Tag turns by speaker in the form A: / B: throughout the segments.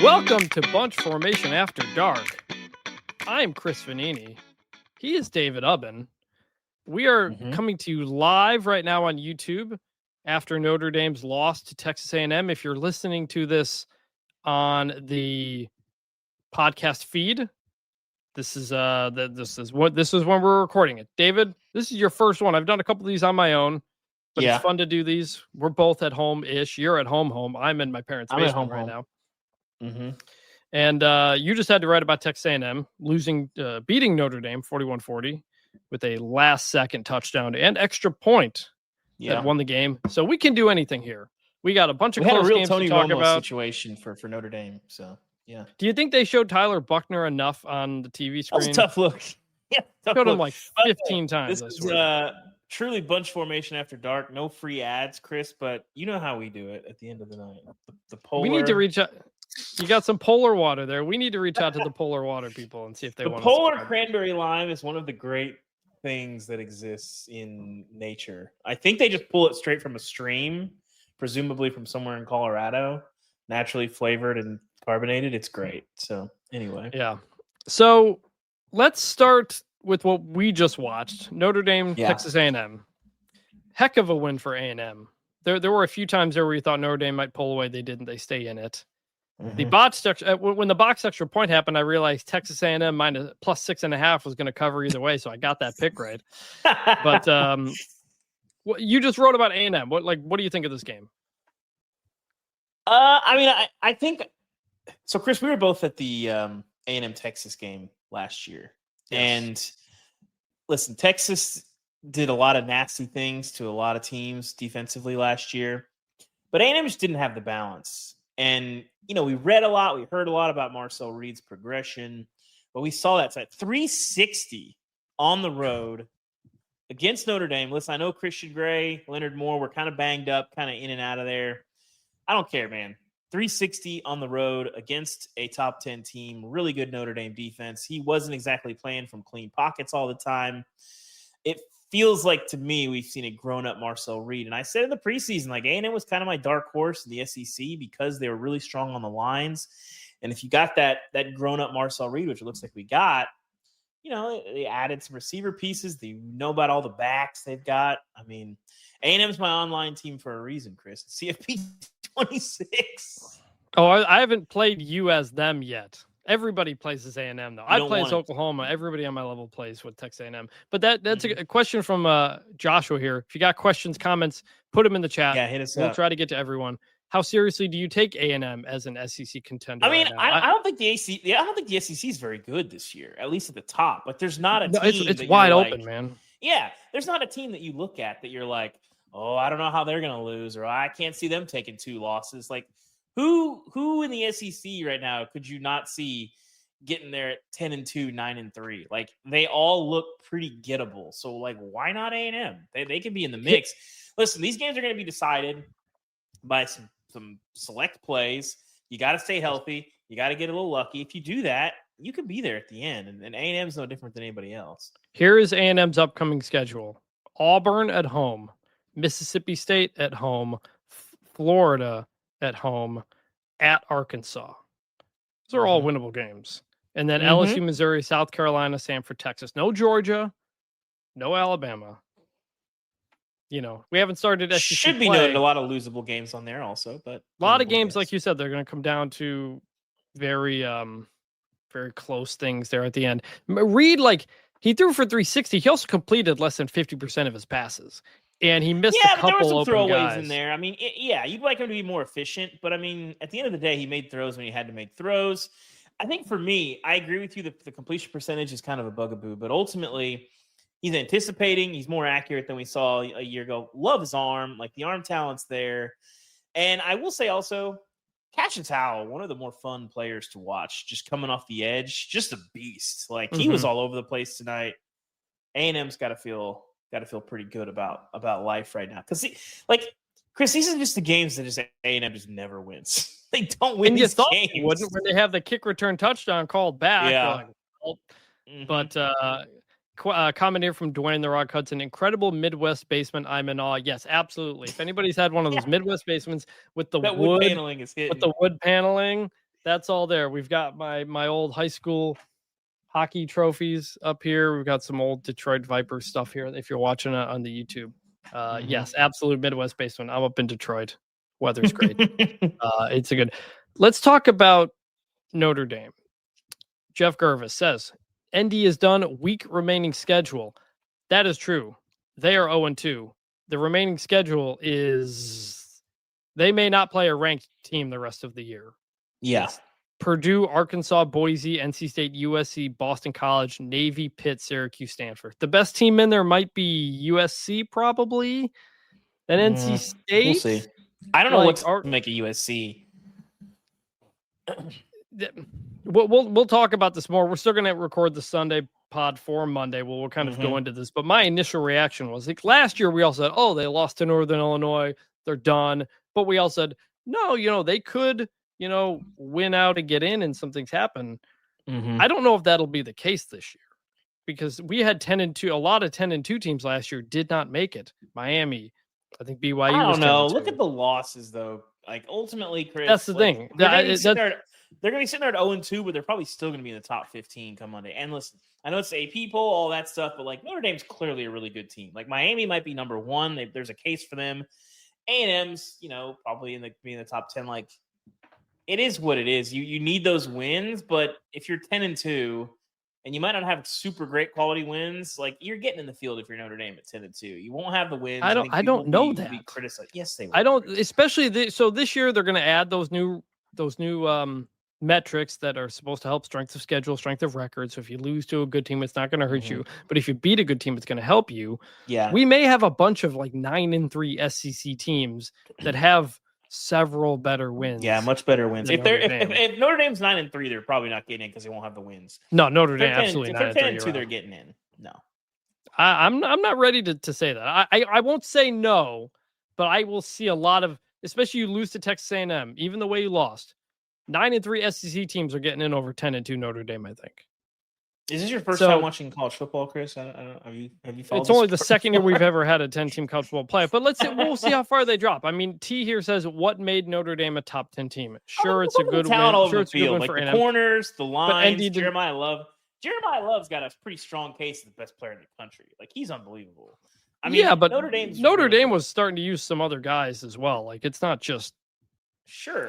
A: Welcome to Bunch Formation After Dark. I'm Chris Vannini. He is David Ubben. We are coming to you live right now on YouTube after Notre Dame's loss to Texas A&M. If you're listening to this on the podcast feed, this is when we're recording it. David, this is your first one. I've done a couple of these on my own, but it's fun to do these. We're both at home-ish. You're at home. I'm in my parents' basement right now. And you just had to write about Texas A&M beating Notre Dame 41-40 with a last-second touchdown and extra point that won the game. So we can do anything here. We got a bunch of close games to talk about.
B: Situation for Notre Dame. So yeah.
A: Do you think they showed Tyler Buckner enough on the TV screen?
B: That was a tough look.
A: Showed him like 15 times.
B: This is truly Bunch Formation After Dark. No free ads, Chris, but you know how we do it at the end of the night. The polar.
A: We need to reach out. You got some polar water there. We need to reach out to the polar water people and see if they want to.
B: The polar cranberry lime is one of the great things that exists in nature. I think they just pull it straight from a stream, presumably from somewhere in Colorado, naturally flavored and carbonated. It's great. So anyway.
A: Yeah. So let's start with what we just watched. Notre Dame, Texas A&M. Heck of a win for A&M. There were a few times there where you thought Notre Dame might pull away. They didn't. They stay in it. The when the box extra point happened, I realized Texas A&M minus plus 6.5 was going to cover either way, so I got that pick right. But you just wrote about A&M. What do you think of this game?
B: I think so. Chris, we were both at the A&M Texas game last year, and listen, Texas did a lot of nasty things to a lot of teams defensively last year, but A&M just didn't have the balance. And, we read a lot, we heard a lot about Marcel Reed's progression, but we saw that side 360 on the road against Notre Dame. Listen, I know Christian Gray, Leonard Moore were kind of banged up, kind of in and out of there. I don't care, man. 360 on the road against a top 10 team, really good Notre Dame defense. He wasn't exactly playing from clean pockets all the time. It feels like to me we've seen a grown-up Marcel Reed. And I said in the preseason, like A&M was kind of my dark horse in the SEC because they were really strong on the lines. And if you got that grown-up Marcel Reed, which it looks like we got, they added some receiver pieces. They know about all the backs they've got. I mean, A&M's my online team for a reason, Chris. CFP 26.
A: Oh, I haven't played you as them yet. Everybody plays as A&M, though. I play as Oklahoma. Everybody on my level plays with Texas A&M. But that's a question from Joshua here. If you got questions, comments, put them in the chat.
B: Yeah, hit us
A: up. We'll try to get to everyone. How seriously do you take A&M as an SEC contender?
B: I mean, I don't think the SEC is very good this year, at least at the top. Like, there's not a team.
A: It's wide open, man.
B: Yeah, there's not a team that you look at that you're like, oh, I don't know how they're going to lose, or I can't see them taking 2 losses. Like, Who in the SEC right now could you not see getting there at 10-2, 9-3? Like, they all look pretty gettable. So, like, why not A&M? They can be in the mix. Listen, these games are going to be decided by some select plays. You got to stay healthy. You got to get a little lucky. If you do that, you can be there at the end. And A&M's no different than anybody else.
A: Here is A&M's upcoming schedule. Auburn at home. Mississippi State at home. Florida at home, at Arkansas. Those are all winnable games. And then LSU, Missouri, South Carolina, Samford, Texas. No Georgia, no Alabama. We haven't started SEC
B: Should be
A: play.
B: noted a lot of losable games on there also, but
A: a lot of games, like you said, they're going to come down to very, very close things there at the end. Reed, he threw for 360. He also completed less than 50% of his passes. And he missed a couple
B: there were some
A: open
B: throwaways
A: guys
B: in there. I mean, you'd like him to be more efficient, but I mean, at the end of the day, he made throws when he had to make throws. I think for me, I agree with you that the completion percentage is kind of a bugaboo, but ultimately, he's anticipating. He's more accurate than we saw a year ago. Love his arm. Like, the arm talent's there. And I will say also, Cassius Howell, one of the more fun players to watch, just coming off the edge, just a beast. Like, he was all over the place tonight. A&M's got to feel pretty good about life right now. Because, Chris, these are just the games that just A&M just never wins. They don't win these games.
A: Wouldn't when they have the kick return touchdown called back.
B: Yeah.
A: But comment here from Dwayne The Rock Hudson. Incredible Midwest basement. I'm in awe. Yes, absolutely. If anybody's had one of those Midwest basements with the wood
B: paneling is hitting.
A: with the wood paneling, That's all there. We've got my old high school hockey trophies up here. We've got some old Detroit Vipers stuff here. If you're watching it on the YouTube, yes, absolute Midwest based one. I'm up in Detroit. Weather's great. It's a good. Let's talk about Notre Dame. Jeff Gervis says ND is done. Week remaining schedule. That is true. They are 0-2. The remaining schedule is they may not play a ranked team the rest of the year.
B: Yeah.
A: It's Purdue, Arkansas, Boise, NC State, USC, Boston College, Navy, Pitt, Syracuse, Stanford. The best team in there might be USC, probably. Then NC State.
B: We'll see. I don't know what to make a USC.
A: We'll talk about this more. We're still going to record the Sunday pod for Monday. We'll kind of go into this. But my initial reaction was like last year we all said, oh, they lost to Northern Illinois. They're done. But we all said, no, they could, win out and get in and some things happen. I don't know if that'll be the case this year because we had 10-2. A lot of 10-2 teams last year did not make it. Miami, I think BYU.
B: I don't know. Look at the losses though. Like ultimately, Chris.
A: That's the thing.
B: They're going to be sitting there at 0-2, but they're probably still going to be in the top 15 come Monday. And listen, I know it's the AP poll, all that stuff, but like Notre Dame's clearly a really good team. Like Miami might be number one. There's a case for them. A&M's, probably in the top 10. Like it is what it is. You need those wins, but if you're 10-2 and you might not have super great quality wins, like you're getting in the field if you're Notre Dame at 10-2. You won't have the wins.
A: I don't know that.
B: Be criticized. Yes, they will.
A: I don't, especially so this year they're going to add those new metrics that are supposed to help strength of schedule, strength of record. So if you lose to a good team, it's not going to hurt you. But if you beat a good team, it's going to help you.
B: Yeah.
A: We may have a bunch of like 9-3 SEC teams that have several better wins.
B: Yeah, much better wins. If Notre Dame's 9-3, they're probably not getting in because they won't have the wins.
A: No, Notre Dame absolutely not.
B: If they're 10-2, they're getting in. No.
A: I'm not ready to say that. I won't say no, but I will see a lot of, especially you lose to Texas A&M, even the way you lost. 9-3 SEC teams are getting in over 10-2 Notre Dame, I think.
B: Is this your first time watching college football, Chris? Have you followed?
A: It's only the second year we've ever had a 10-team college football playoff. But we'll see how far they drop. I mean, T here says, what made Notre Dame a top 10 team? Sure, it's a good win. Sure, it's a good win for
B: the corners, the lines. Jeremiah Love's got a pretty strong case as the best player in the country. Like he's unbelievable. I mean,
A: yeah, but Notre Dame was starting to use some other guys as well. Like it's not just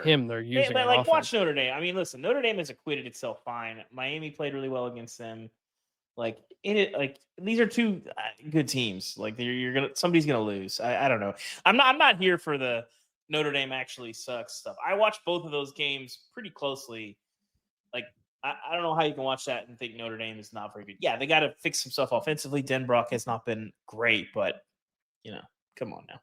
A: him they're using.
B: Like watch Notre Dame. I mean, listen, Notre Dame has acquitted itself fine. Miami played really well against them. Like these are two good teams. Like somebody's gonna lose. I don't know. I'm not here for the Notre Dame actually sucks stuff. I watched both of those games pretty closely. Like I don't know how you can watch that and think Notre Dame is not very good. Yeah, they got to fix some stuff offensively. Denbrock has not been great, but come on now.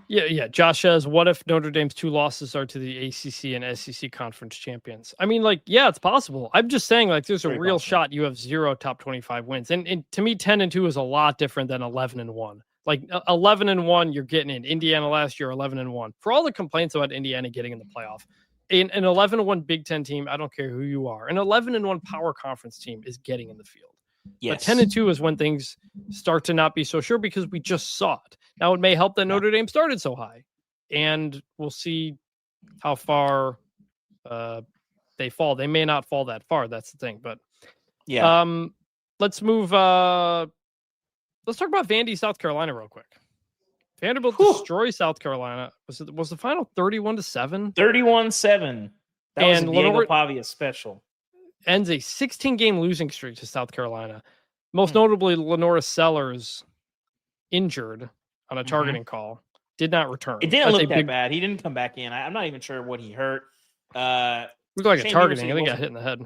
A: Yeah. Josh says, what if Notre Dame's 2 losses are to the ACC and SEC conference champions? I mean, it's possible. I'm just saying, there's a real shot you have 0 top 25 wins. And to me, 10-2 is a lot different than 11-1. Like 11-1, you're getting in. Indiana last year, 11-1. For all the complaints about Indiana getting in the playoff, an 11-1 Big Ten team, I don't care who you are, an 11-1 power conference team is getting in the field. Yes. But 10-2 is when things start to not be so sure because we just saw it. Now, it may help that Notre Dame started so high, and we'll see how far they fall. They may not fall that far. That's the thing. But let's move. Let's talk about Vandy, South Carolina, real quick. Vanderbilt destroys South Carolina. Was the final 31-7?
B: 31-7. That was a Diego Pavia special.
A: Ends a 16-game losing streak to South Carolina. Most notably, Lenora Sellers injured on a targeting call. Did not return.
B: It didn't look that bad. He didn't come back in. I'm not even sure what he hurt.
A: Looked like a targeting. I think he got hit in the head.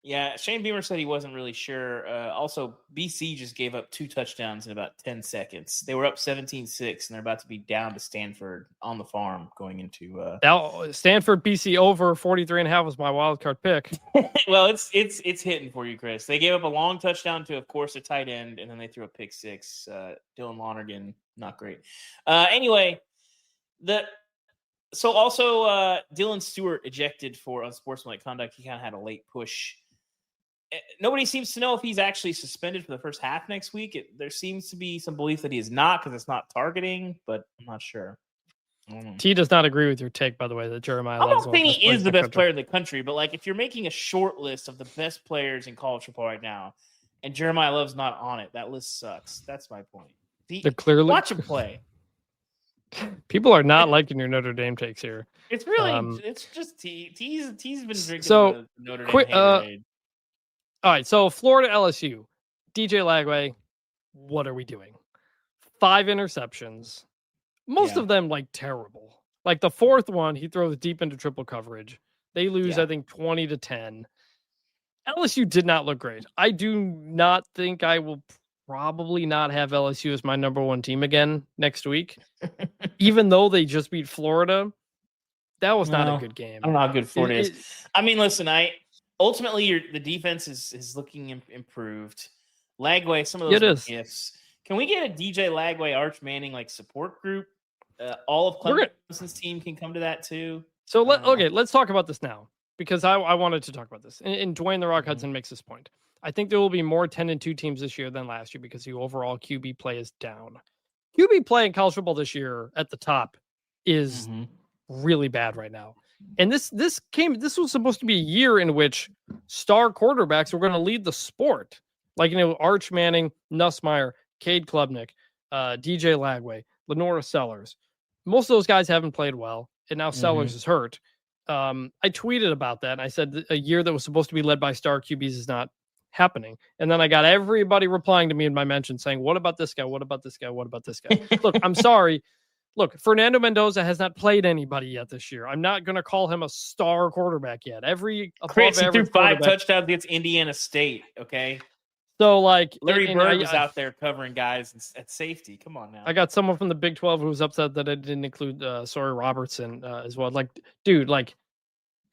B: Yeah, Shane Beamer said he wasn't really sure. Also, BC just gave up 2 touchdowns in about 10 seconds. They were up 17-6, and they're about to be down to Stanford on the farm going into
A: Stanford BC over 43.5 was my wild card pick.
B: Well, it's hitting for you, Chris. They gave up a long touchdown to, of course, a tight end, and then they threw a pick 6. Dylan Lonergan, not great. Anyway, Dylan Stewart ejected for unsportsmanlike conduct. He kind of had a late push. Nobody seems to know if he's actually suspended for the first half next week. There seems to be some belief that he is not because it's not targeting, but I'm not sure.
A: T does not agree with your take, by the way, that Jeremiah
B: I'm
A: Love's
B: not saying he is the best player in the country, but like if you're making a short list of the best players in college football right now, and Jeremiah Love's not on it, that list sucks. That's my point.
A: They're clearly
B: watch him play.
A: People are not liking your Notre Dame takes here.
B: It's really, it's just T's been drinking the Notre Dame haterade.
A: All right, so Florida LSU, DJ Lagway, what are we doing? 5 interceptions, most of them like terrible. Like the fourth one, he throws deep into triple coverage. They lose, I think, 20-10. LSU did not look great. I do not think I will probably not have LSU as my number 1 team again next week, even though they just beat Florida. That was not a good game.
B: I don't know how good Florida is. I mean, listen, ultimately the defense is looking improved. Lagway, some of those gifts. Can we get a DJ Lagway, Arch Manning like support group? All of Clemson's team can come to that too.
A: So let's talk about this now because I wanted to talk about this. And Dwayne the Rock Hudson makes this point. I think there will be more 10-2 teams this year than last year because the overall QB play is down. QB play in college football this year at the top is really bad right now. And this was supposed to be a year in which star quarterbacks were going to lead the sport. Like, Arch Manning, Nussmeier, Cade Klubnik, DJ Lagway, Lenora Sellers. Most of those guys haven't played well, and now Sellers is hurt. I tweeted about that, and I said a year that was supposed to be led by star QBs is not happening. And then I got everybody replying to me in my mention saying, what about this guy? What about this guy? What about this guy? Look, I'm sorry. Look, Fernando Mendoza has not played anybody yet this year. I'm not going to call him a star quarterback yet.
B: Chris, he threw 5 touchdowns against Indiana State, okay?
A: So, like,
B: Larry Bird was out there covering guys at safety. Come on now.
A: I got someone from the Big 12 who was upset that I didn't include Sawyer Robertson as well. Like, dude, like,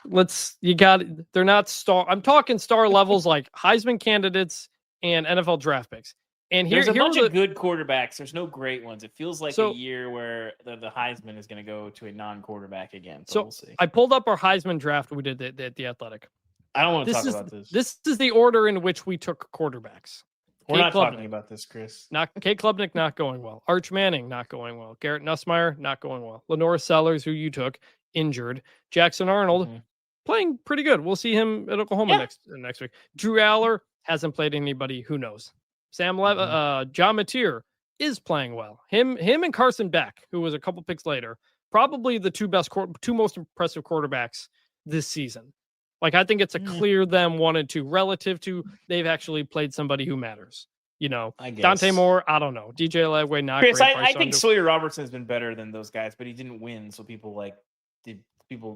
A: they're not star. I'm talking star levels like Heisman candidates and NFL draft picks. And
B: there's a bunch of good quarterbacks. There's no great ones. It feels like a year where the Heisman is going to go to a non-quarterback again. So we'll see.
A: I pulled up our Heisman draft we did at the Athletic.
B: I don't want to talk about this.
A: This is the order in which we took quarterbacks.
B: We're not talking about this, Chris.
A: Cade Klubnik, not going well. Arch Manning, not going well. Garrett Nussmeier, not going well. Lenora Sellers, who you took, injured. Jackson Arnold, playing pretty good. We'll see him at Oklahoma next week. Drew Aller hasn't played anybody. Who knows? John Mateer is playing well. Him and Carson Beck, who was a couple picks later, probably the two most impressive quarterbacks this season. Like, I think it's a clear them 1 and 2 relative to they've actually played somebody who matters.
B: I guess.
A: Dante Moore, I don't know. DJ Lagway, not
B: Chris,
A: great.
B: I think Sawyer Robertson has been better than those guys, but he didn't win. So people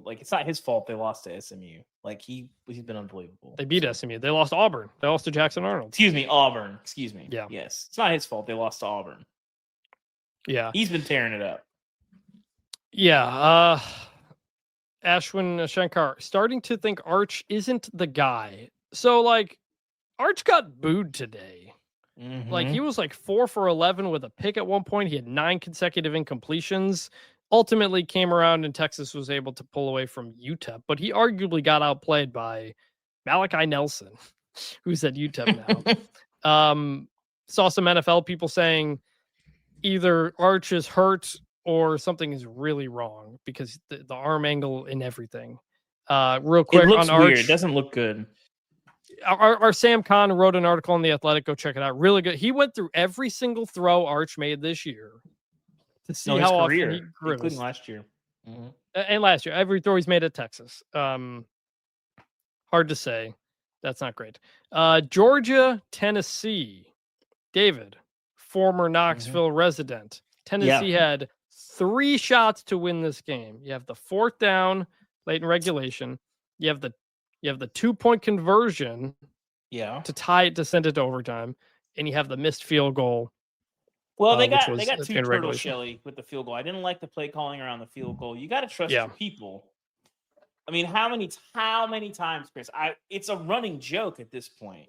B: it's not his fault they lost to SMU. Like, he's been unbelievable.
A: They beat SMU. They lost to Auburn. They lost to Jackson Arnold.
B: Excuse me, Auburn. Excuse me.
A: Yeah.
B: Yes. It's not his fault they lost to Auburn.
A: Yeah.
B: He's been tearing it up.
A: Yeah. Ashwin Shankar, starting to think Arch isn't the guy. So, like, Arch got booed today. Like, he was like 4 for 11 with a pick at one point. He had 9 consecutive incompletions. Ultimately came around and Texas was able to pull away from UTEP, but he arguably got outplayed by Malachi Nelson, who's at UTEP now. Saw some NFL people saying either Arch is hurt or something is really wrong because the arm angle and everything. Real quick,
B: it looks
A: on Arch,
B: weird. It doesn't look good.
A: Our Sam Kahn wrote an article on The Athletic. Go check it out. Really good. He went through every single throw Arch made this year to see how often he grew,
B: including last year.
A: And last year, every throw he's made at Texas. Hard to say. That's not great. Georgia, Tennessee. David, former Knoxville resident. Tennessee had 3 shots to win this game. You have the 4th down late in regulation. You have the 2-point conversion to tie it to send it to overtime, and you have the missed field goal.
B: Well, they got 2 turtles, Shelly, with the field goal. I didn't like the play calling around the field goal. You got to trust your people. I mean, how many times, Chris? It's a running joke at this point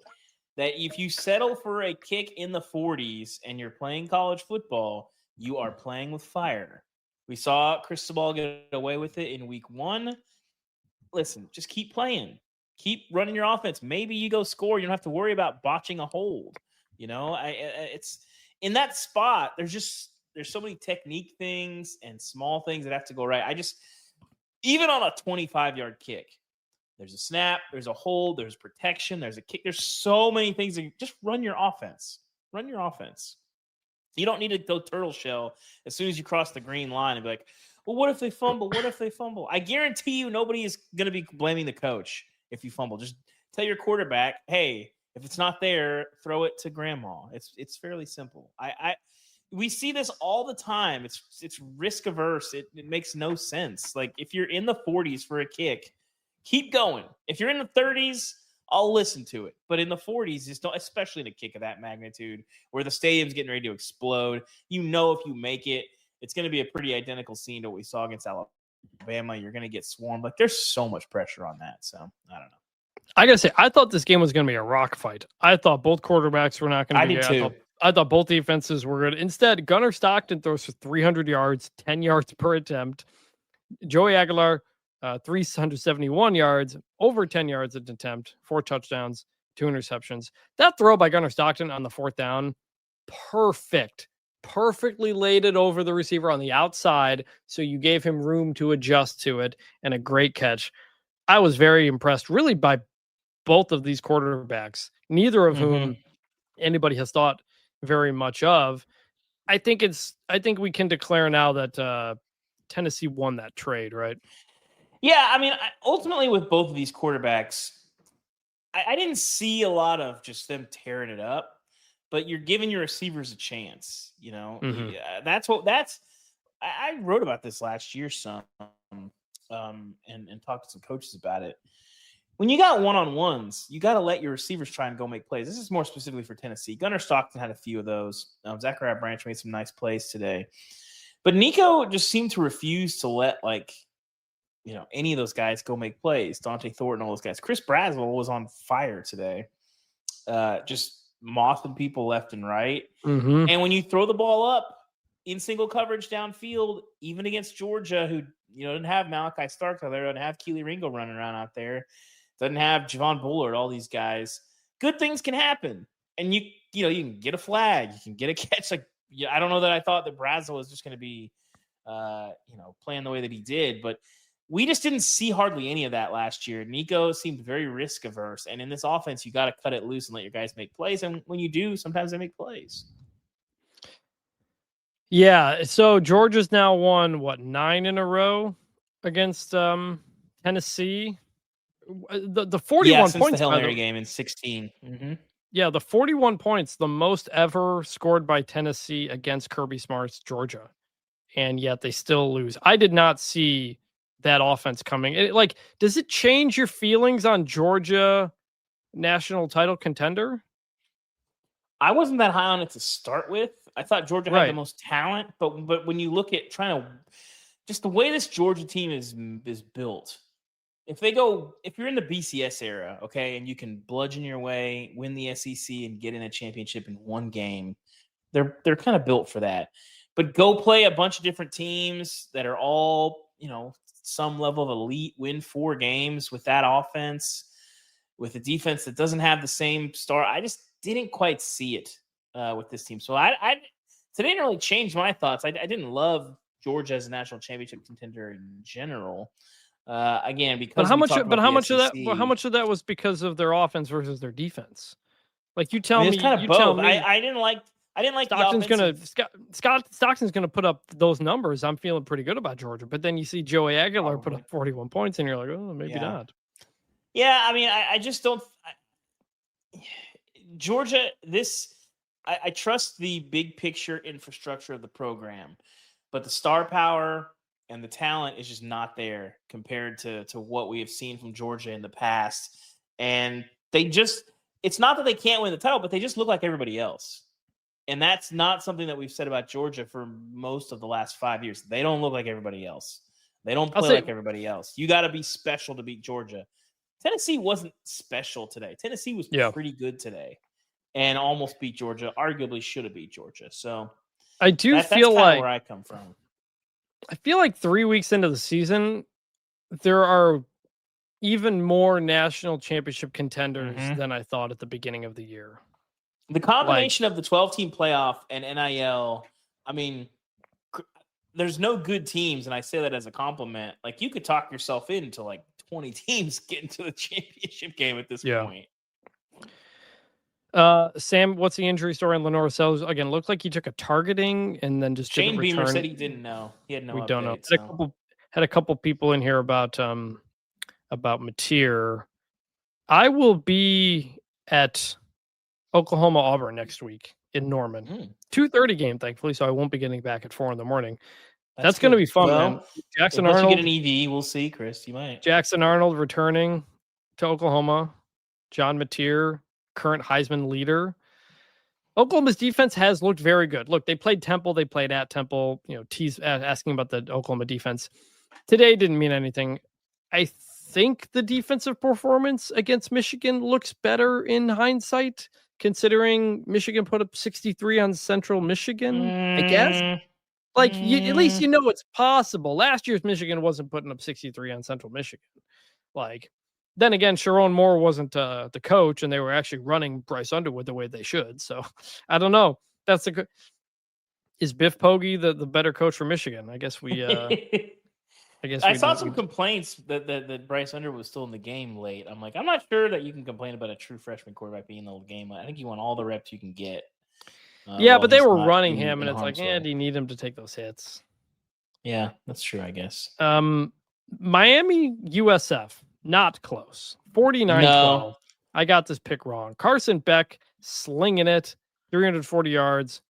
B: that if you settle for a kick in the 40s and you're playing college football, you are playing with fire. We saw Cristobal get away with it in week 1. Listen, just keep playing. Keep running your offense. Maybe you go score. You don't have to worry about botching a hold. It's in that spot. There's just there's so many technique things and small things that have to go right. Even on a 25-yard kick, there's a snap, there's a hold, there's protection, there's a kick. There's so many things. Just run your offense. Run your offense. You don't need to go turtle shell as soon as you cross the green line and be like, well, what if they fumble? What if they fumble? I guarantee you nobody is going to be blaming the coach if you fumble. Just tell your quarterback, hey, if it's not there, throw it to grandma. It's fairly simple. We see this all the time. It's risk averse. It makes no sense. Like if you're in the 40s for a kick, keep going. If you're in the 30s, I'll listen to it. But in the 40s, just don't, especially in a kick of that magnitude where the stadium's getting ready to explode. You know, if you make it, it's going to be a pretty identical scene to what we saw against Alabama. You're going to get swarmed. Like there's so much pressure on that. So I don't know.
A: I gotta say, I thought this game was going to be a rock fight. I thought both quarterbacks were not going to be good.
B: I did too.
A: I thought both defenses were good. Instead, Gunnar Stockton throws for 300 yards, 10 yards per attempt. Joey Aguilar, 371 yards, over 10 yards at attempt, 4 touchdowns, 2 interceptions. That throw by Gunnar Stockton on the 4th down, perfect. Perfectly laid it over the receiver on the outside, so you gave him room to adjust to it, and a great catch. I was very impressed, really, by both of these quarterbacks, neither of whom anybody has thought very much of. I think we can declare now that Tennessee won that trade, right?
B: Yeah, I mean, ultimately with both of these quarterbacks, I didn't see a lot of just them tearing it up, but you're giving your receivers a chance. You know, I wrote about this last year some, and talked to some coaches about it. When you got one-on-ones, you got to let your receivers try and go make plays. This is more specifically for Tennessee. Gunnar Stockton had a few of those. Zachariah Branch made some nice plays today. But Nico just seemed to refuse to let, any of those guys go make plays. Dante Thornton, all those guys. Chris Braswell was on fire today. Just mothing people left and right.
A: Mm-hmm.
B: And when you throw the ball up in single coverage downfield, even against Georgia, who doesn't have Malachi Stark out there, doesn't have Keely Ringo running around out there, doesn't have Javon Bullard, all these guys, good things can happen. And you can get a flag, you can get a catch. I don't know that I thought that Braswell was just going to be, playing the way that he did, but we just didn't see hardly any of that last year. Nico seemed very risk averse, and in this offense, you got to cut it loose and let your guys make plays. And when you do, sometimes they make plays.
A: Yeah. So Georgia's now won 9 in a row against Tennessee. The 41
B: since
A: points
B: the Hail Mary game in 16. Mm-hmm.
A: Yeah, the 41 points, the most ever scored by Tennessee against Kirby Smart's Georgia, and yet they still lose. I did not see that offense coming. Does it change your feelings on Georgia national title contender?
B: I wasn't that high on it to start with. I thought Georgia had the most talent, but when you look at just the way this Georgia team is built. If you're in the BCS era, okay, and you can bludgeon your way, win the SEC, and get in a championship in one game, they're kind of built for that. But go play a bunch of different teams that are all, some level of elite, win 4 games with that offense, with a defense that doesn't have the same star. I just didn't quite see it with this team. So today didn't really change my thoughts. I didn't love Georgia as a national championship contender in general. Again, because how much of
A: that was because of their offense versus their defense? Like you tell me,
B: it's kind of both. I didn't like
A: Stockton's gonna put up those numbers. I'm feeling pretty good about Georgia, but then you see Joey Aguilar put up 41 points, and you're like, oh, maybe not.
B: Yeah, I mean, I just don't. Georgia, I trust the big picture infrastructure of the program, but the star power and the talent is just not there compared to what we have seen from Georgia in the past. And it's not that they can't win the title, but they just look like everybody else. And that's not something that we've said about Georgia for most of the last 5 years. They don't look like everybody else. They don't play like everybody else. You got to be special to beat Georgia. Tennessee wasn't special today. Tennessee was pretty good today and almost beat Georgia, arguably should have beat Georgia. So
A: I do feel like
B: where I come from.
A: I feel like 3 weeks into the season, there are even more national championship contenders than I thought at the beginning of the year.
B: The combination of the 12-team playoff and NIL, I mean, there's no good teams, and I say that as a compliment. Like, you could talk yourself into like 20 teams getting to the championship game at this point.
A: Sam, what's the injury story on Lenore Sells? Again, looked like he took a targeting and then just
B: Shane
A: didn't
B: Beamer
A: return.
B: said he didn't know. He had no
A: we
B: update.
A: Don't know.
B: So.
A: Had a couple people in here about Mateer. I will be at Oklahoma Auburn next week in Norman. 2:30 game, thankfully, so I won't be getting back at 4 a.m. That's going to be fun, man.
B: Jackson Arnold. You get an EV, we'll see, Chris. You might.
A: Jackson Arnold returning to Oklahoma. John Mateer, current Heisman leader. Oklahoma's defense has looked very good. Look, they played Temple. They played at Temple. Asking about the Oklahoma defense today didn't mean anything. I think the defensive performance against Michigan looks better in hindsight, considering Michigan put up 63 on Central Michigan. I guess, at least it's possible. Last year's Michigan wasn't putting up 63 on Central Michigan. Then again, Sharon Moore wasn't the coach, and they were actually running Bryce Underwood the way they should. So I don't know. That's is Biff Poggi the better coach for Michigan? I guess we.
B: I saw some complaints that Bryce Underwood was still in the game late. I'm like, I'm not sure that you can complain about a true freshman quarterback being in the game. I think you want all the reps you can get.
A: But they were running him, and it's like, do you need him to take those hits?
B: Yeah, that's true, I guess.
A: Miami USF, not close. 49-12. I got this pick wrong. Carson Beck slinging it, 340 yards,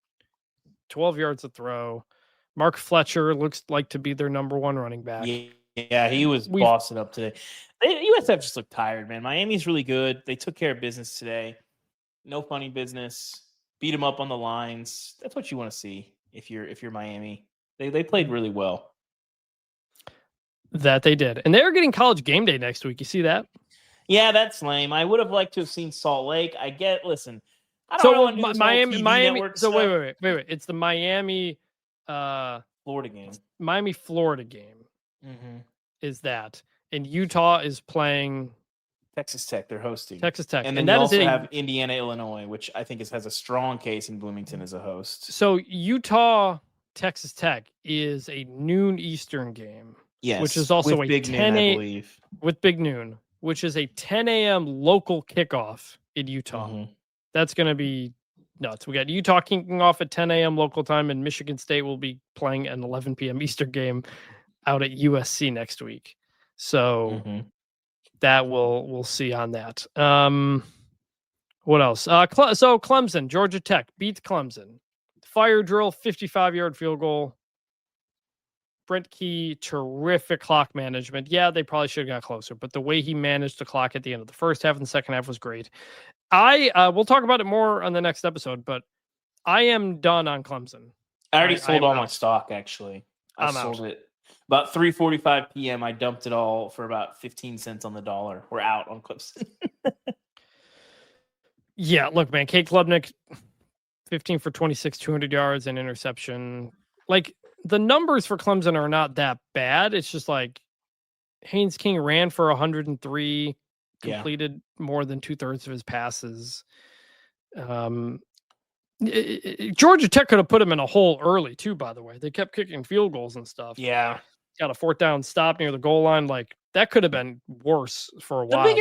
A: 12 yards to throw. Mark Fletcher looks like to be their number one running back.
B: Yeah, he was bossing up today. USF just looked tired, man. Miami's really good. They took care of business today. No funny business. Beat them up on the lines. That's what you want to see if you're Miami. They played really well.
A: That they did. And they're getting College Game Day next week. You see that?
B: Yeah, that's lame. I would have liked to have seen Salt Lake. Listen, I don't know.
A: Miami. So wait. It's the Miami
B: Florida game.
A: Miami Florida game.
B: Mm-hmm.
A: Is that. And Utah is playing
B: Texas Tech. They're hosting
A: Texas Tech.
B: And then you also have Indiana, Illinois, which I think has a strong case in Bloomington as a host.
A: So Utah, Texas Tech is a noon Eastern game.
B: Yes.
A: Which is also
B: with Big Noon, I believe.
A: With Big Noon, which is a 10 a.m. local kickoff in Utah.
B: Mm-hmm.
A: That's going to be nuts. We got Utah kicking off at 10 a.m. local time, and Michigan State will be playing an 11 p.m. Eastern game out at USC next week. So that we'll see on that. What else? So Clemson, Georgia Tech beats Clemson. Fire drill, 55-yard field goal. Brent Key, terrific clock management. Yeah, they probably should have got closer, but the way he managed the clock at the end of the first half and the second half was great. We'll talk about it more on the next episode, but I am done on Clemson.
B: I already sold all my stock, actually. I sold it. About 3:45 p.m., I dumped it all for about 15 cents on the dollar. We're out on Clemson.
A: Yeah, look, man, Kate Klubnik, 15 for 26, 200 yards and interception. The numbers for Clemson are not that bad. It's just Haynes King ran for 103, completed more than 2/3 of his passes. Georgia Tech could have put him in a hole early too, by the way. They kept kicking field goals and stuff.
B: Yeah.
A: Got a 4th down stop near the goal line. That could have been worse for a while. The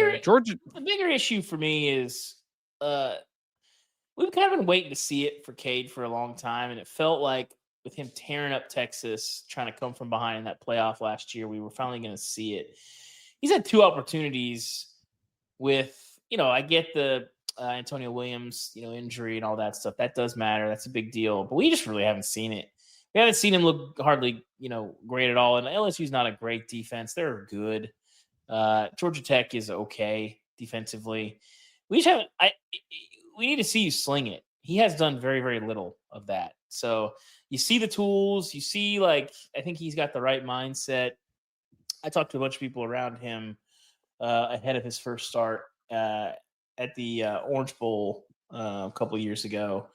B: bigger issue for me is we've kind of been waiting to see it for Cade for a long time, and it felt like with him tearing up Texas, trying to come from behind in that playoff last year, we were finally going to see it. He's had 2 opportunities with, I get the Antonio Williams, injury and all that stuff. That does matter. That's a big deal. But we just really haven't seen it. We haven't seen him look hardly, great at all. And LSU's not a great defense. They're good. Georgia Tech is okay defensively. We just haven't. We need to see you sling it. He has done very, very little of that. So you see the tools. You see, I think he's got the right mindset. I talked to a bunch of people around him ahead of his first start at the Orange Bowl a couple of years ago.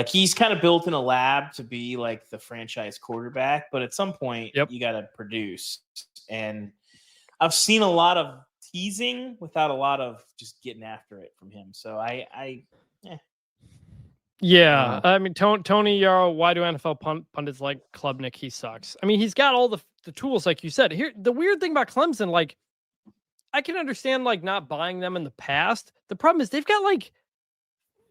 B: He's kind of built in a lab to be the franchise quarterback, but at some point you got to produce. And I've seen a lot of teasing without a lot of just getting after it from him. So
A: Yeah, I mean, Tony Yarrow, why do NFL pundits like Klubnik? He sucks. I mean, he's got all the tools, like you said. Here, the weird thing about Clemson, like, I can understand like not buying them in the past. The problem is they've got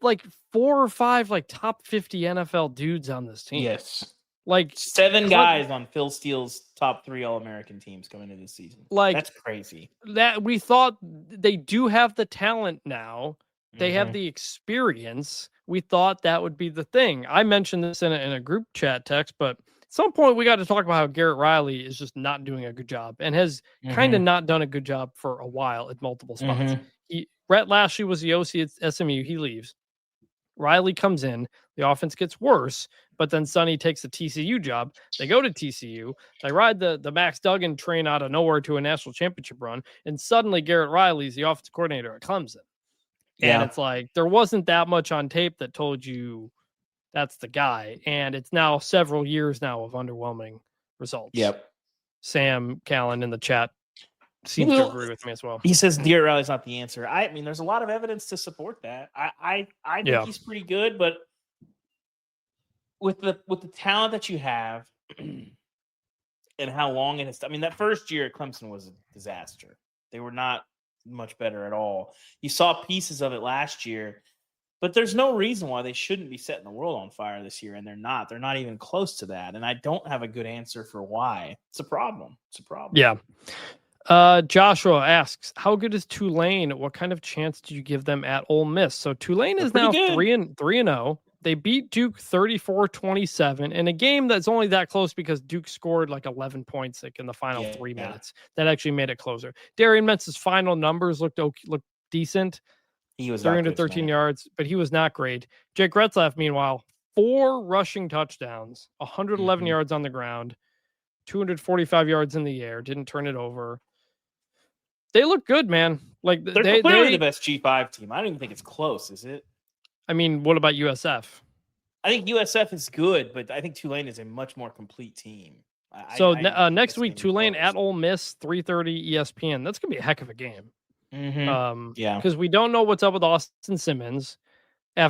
A: like 4 or 5 like top 50 NFL dudes on this team.
B: Yes,
A: like
B: 7 guys on Phil Steele's top 3 All-American teams coming into the season. Like, that's crazy.
A: That we thought they do have the talent now. They have the experience. We thought that would be the thing. I mentioned this in a group chat text, but at some point we got to talk about how Garrett Riley is just not doing a good job and has kind of not done a good job for a while at multiple spots. Brett Lashley was the OC at SMU. He leaves. Riley comes in. The offense gets worse, but then Sonny takes the TCU job. They go to TCU. They ride the Max Duggan train out of nowhere to a national championship run, and suddenly Garrett Riley's the offensive coordinator at Clemson. And it's like there wasn't that much on tape that told you that's the guy. And it's now several years now of underwhelming results.
B: Yep.
A: Sam Callan in the chat seems to agree with me as well.
B: He says Garrett Riley's not the answer. I mean, there's a lot of evidence to support that. I think he's pretty good, but with the talent that you have and how long it has, I mean, that first year at Clemson was a disaster. They were not much better at all. You saw pieces of it last year, but there's no reason why they shouldn't be setting the world on fire this year, and they're not. They're not even close to that, and I don't have a good answer for why. It's a problem.
A: Yeah. Joshua asks, how good is Tulane? What kind of chance do you give them at Ole Miss? So Tulane is now 3-0. They beat Duke 34-27 in a game that's only that close because Duke scored like 11 points in the final 3 minutes. That actually made it closer. Darian Mentz's final numbers looked decent.
B: He was
A: 313 yards, but he was not great. Jake Retzlaff, meanwhile, 4 rushing touchdowns, 111 yards on the ground, 245 yards in the air, didn't turn it over. They look good, man. Like
B: they're clearly the best G5 team. I don't even think it's close, is it?
A: I mean, what about USF?
B: I think USF is good, but I think Tulane is a much more complete team.
A: Next week, Tulane at Ole Miss, 3:30 ESPN. That's gonna be a heck of a game. Because we don't know what's up with Austin Simmons. We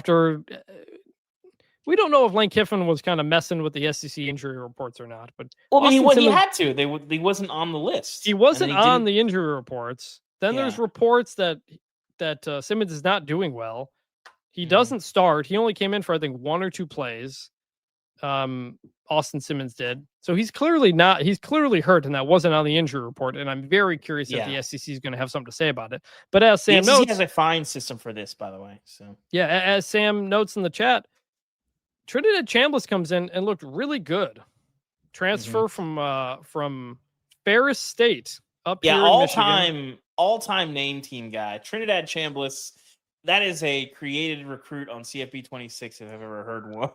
A: don't know if Lane Kiffin was kind of messing with the SEC injury reports or not. But
B: he had to. He wasn't on the list.
A: He wasn't on the injury reports. Then there's reports that Simmons is not doing well. He doesn't start. He only came in for, I think, 1 or 2 plays. Austin Simmons did. So he's clearly hurt, and that wasn't on the injury report. And I'm very curious if the SEC is going to have something to say about it. But as Sam notes,
B: he has a fine system for this, by the way. So
A: as Sam notes in the chat, Trinidad Chambliss comes in and looked really good. Transfer from Ferris State up here in Michigan.
B: all-time name team guy. Trinidad Chambliss. That is a created recruit on CFB 26 if I've ever heard one.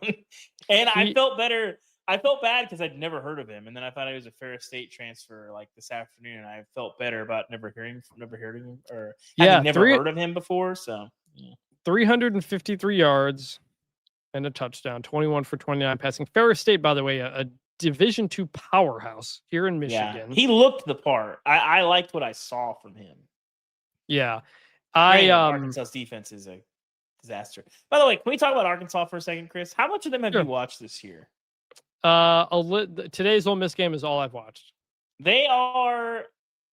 B: And I felt better. I felt bad because I'd never heard of him. And then I thought he was a Ferris State transfer like this afternoon. And I felt better about never hearing him or having never heard of him before. So
A: 353 yards and a touchdown, 21 for 29 passing. Ferris State, by the way, a Division II powerhouse here in Michigan.
B: Yeah, he looked the part. I liked what I saw from him.
A: Yeah.
B: Arkansas's defense is a disaster. By the way, can we talk about Arkansas for a second, Chris? How much of them have you watched this year?
A: Today's Ole Miss game is all I've watched.
B: They are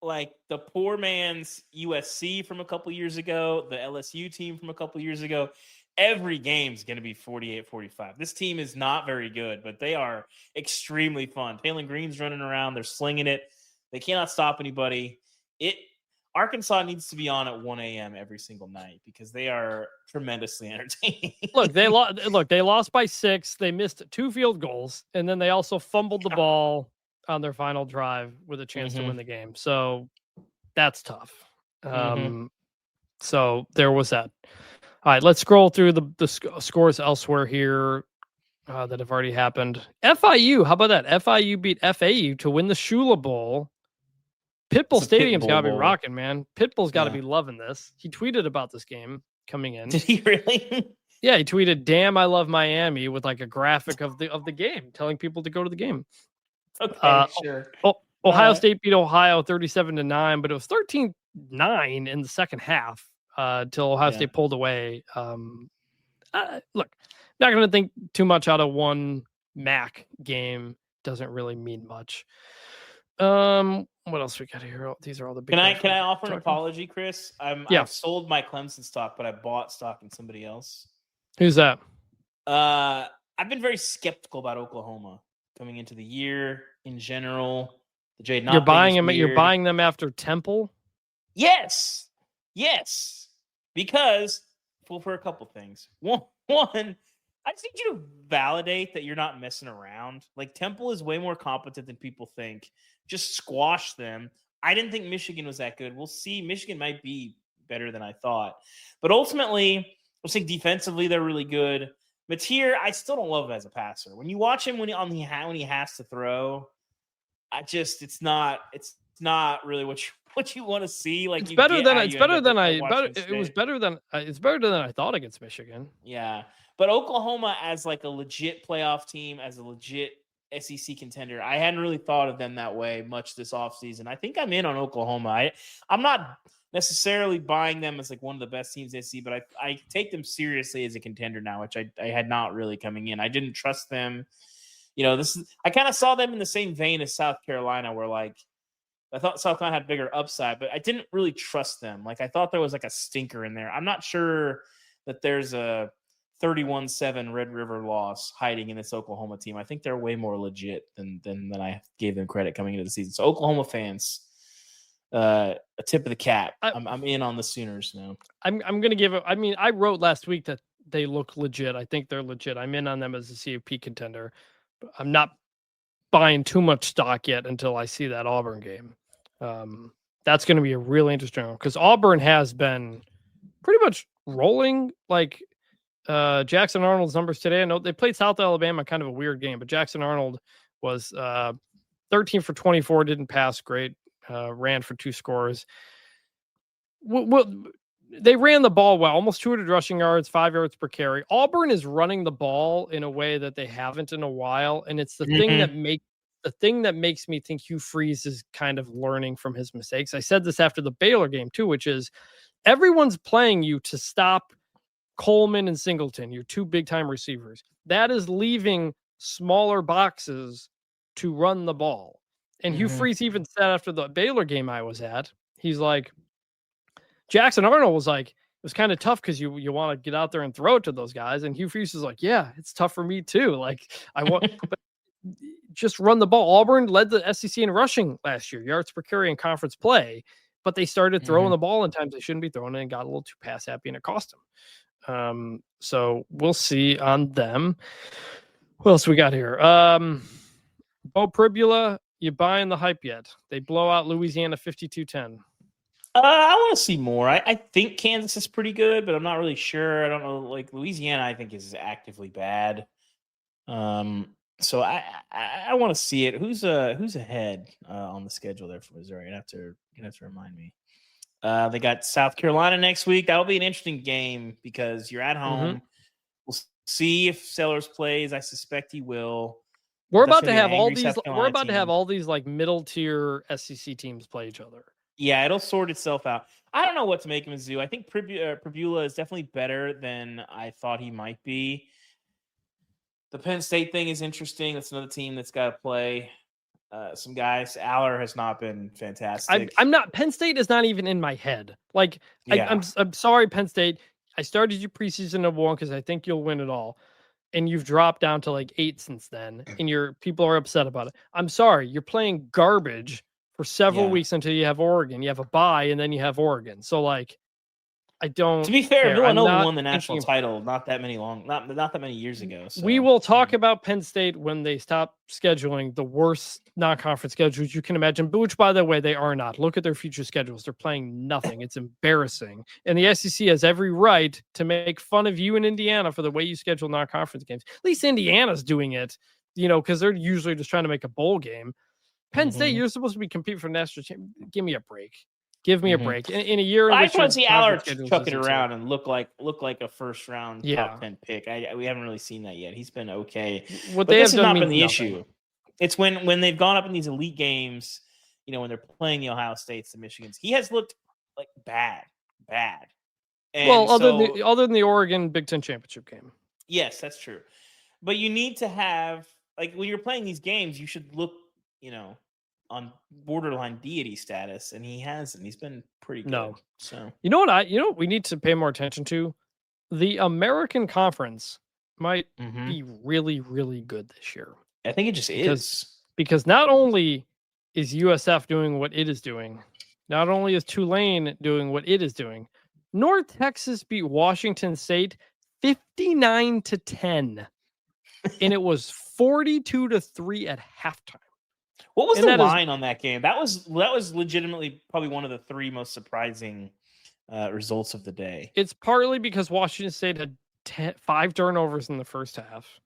B: like the poor man's USC from a couple years ago, the LSU team from a couple years ago. Every game's going to be 48-45. This team is not very good, but they are extremely fun. Taylor Green's running around. They're slinging it. They cannot stop anybody. Arkansas needs to be on at 1 a.m. every single night because they are tremendously entertaining.
A: They lost by 6. They missed 2 field goals, and then they also fumbled the ball on their final drive with a chance to win the game. So that's tough. So there was that. All right, let's scroll through the scores elsewhere here that have already happened. FIU, how about that? FIU beat FAU to win the Shula Bowl. Pitbull Stadium's got to be rocking, man. Pitbull's got to be loving this. He tweeted about this game coming in.
B: Did he really?
A: Yeah, he tweeted, "Damn, I love Miami," with like a graphic of the game, telling people to go to the game.
B: Okay, sure.
A: Ohio State beat Ohio 37-9, but it was 13-9 in the second half until Ohio State pulled away. Look, Not going to think too much out of one MAC game. Doesn't really mean much. What else we got here? These are all the big.
B: Can I offer an apology, Chris? I've sold my Clemson stock, but I bought stock in somebody else.
A: Who's that?
B: I've been very skeptical about Oklahoma coming into the year in general. The Jade not
A: you're buying them. You're buying them after Temple.
B: Yes, because for a couple things. One, I just need you to validate that you're not messing around. Like, Temple is way more competent than people think. Just squash them. I didn't think Michigan was that good. We'll see. Michigan might be better than I thought. But ultimately, I think defensively they're really good. Mateer, I still don't love him as a passer. When you watch him when he has to throw, it's not really what you want to see. Like,
A: it's better than I thought against Michigan.
B: Yeah. But Oklahoma as like a legit playoff team, as a legit SEC contender, I hadn't really thought of them that way much this offseason. I think I'm in on Oklahoma. I'm not necessarily buying them as like one of the best teams they see, but I take them seriously as a contender now, which I had not really coming in. I didn't trust them. I kind of saw them in the same vein as South Carolina, where like I thought South Carolina had bigger upside, but I didn't really trust them. Like, I thought there was like a stinker in there. I'm not sure that there's a 31-7 Red River loss hiding in this Oklahoma team. I think they're way more legit than I gave them credit coming into the season. So Oklahoma fans, a tip of the cap. I'm in on the Sooners now.
A: I'm going to give it. I mean, I wrote last week that they look legit. I think they're legit. I'm in on them as a CFP contender. But I'm not buying too much stock yet until I see that Auburn game. That's going to be a really interesting one because Auburn has been pretty much rolling. Like, Jackson Arnold's numbers today. I know they played South Alabama, kind of a weird game, but Jackson Arnold was 13 for 24, didn't pass great, ran for 2 scores. They ran the ball well, almost 200 rushing yards, 5 yards per carry. Auburn is running the ball in a way that they haven't in a while, and it's the thing that makes me think Hugh Freeze is kind of learning from his mistakes. I said this after the Baylor game too, which is everyone's playing you to stop Coleman and Singleton, your 2 big-time receivers. That is leaving smaller boxes to run the ball. And Hugh Freeze even said after the Baylor game I was at, he's like, Jackson Arnold was like, it was kind of tough because you want to get out there and throw it to those guys. And Hugh Freeze is like, yeah, it's tough for me too. Like, I want but just run the ball. Auburn led the SEC in rushing last year, yards per carry in conference play, but they started throwing the ball in times they shouldn't be throwing it and got a little too pass happy, and it cost them. So we'll see on them. What else we got here? Bo Pribula, you buying the hype yet? They blow out Louisiana 52-10.
B: I want to see more. I think Kansas is pretty good, but I'm not really sure. I don't know. Like, Louisiana, I think is actively bad. So I want to see it. Who's ahead on the schedule there for Missouri? You're gonna have to remind me. They got South Carolina next week. That'll be an interesting game because you're at home. We'll see if Sellers plays. I suspect he will.
A: We're about to have all these like middle tier SEC teams play each other.
B: Yeah, it'll sort itself out. I don't know what to make of Mizzou. I think Pribula is definitely better than I thought he might be. The Penn State thing is interesting. That's another team that's got to play some guys. Aller has not been fantastic.
A: I'm not. Penn State is not even in my head. Like, yeah. I'm sorry, Penn State. I started you preseason at 1 because I think you'll win it all, and you've dropped down to like 8 since then, and people are upset about it. I'm sorry, you're playing garbage for several weeks until you have Oregon. You have a bye, and then you have Oregon. So, like, I don't.
B: To be fair, Villanova won the national title not that many years ago. So.
A: We will talk about Penn State when they stop scheduling the worst non-conference schedules you can imagine. Which, by the way, they are not. Look at their future schedules; they're playing nothing. It's embarrassing. And the SEC has every right to make fun of you in Indiana for the way you schedule non-conference games. At least Indiana's doing it, because they're usually just trying to make a bowl game. Penn State, you're supposed to be competing for national championship. Give me a break. Give me a break. In a year,
B: I just want to see Aller chuck it around and look like a first round top 10 pick. We haven't really seen that yet. He's been okay. But this has not been the issue. It's when they've gone up in these elite games, when they're playing the Ohio States, the Michigans. He has looked like bad. And
A: other than the Oregon Big Ten championship game.
B: Yes, that's true. But you need to have, like, when you're playing these games, you should look, on borderline deity status, and he hasn't. He's been pretty good.
A: No.
B: So
A: You know what we need to pay more attention to? The American Conference might be really, really good this year.
B: I think it just is.
A: Because not only is USF doing what it is doing, not only is Tulane doing what it is doing, North Texas beat Washington State 59-10. And it was 42-3 at halftime.
B: What was the line on that game? That was legitimately probably one of the three most surprising results of the day.
A: It's partly because Washington State had 5 turnovers in the first half.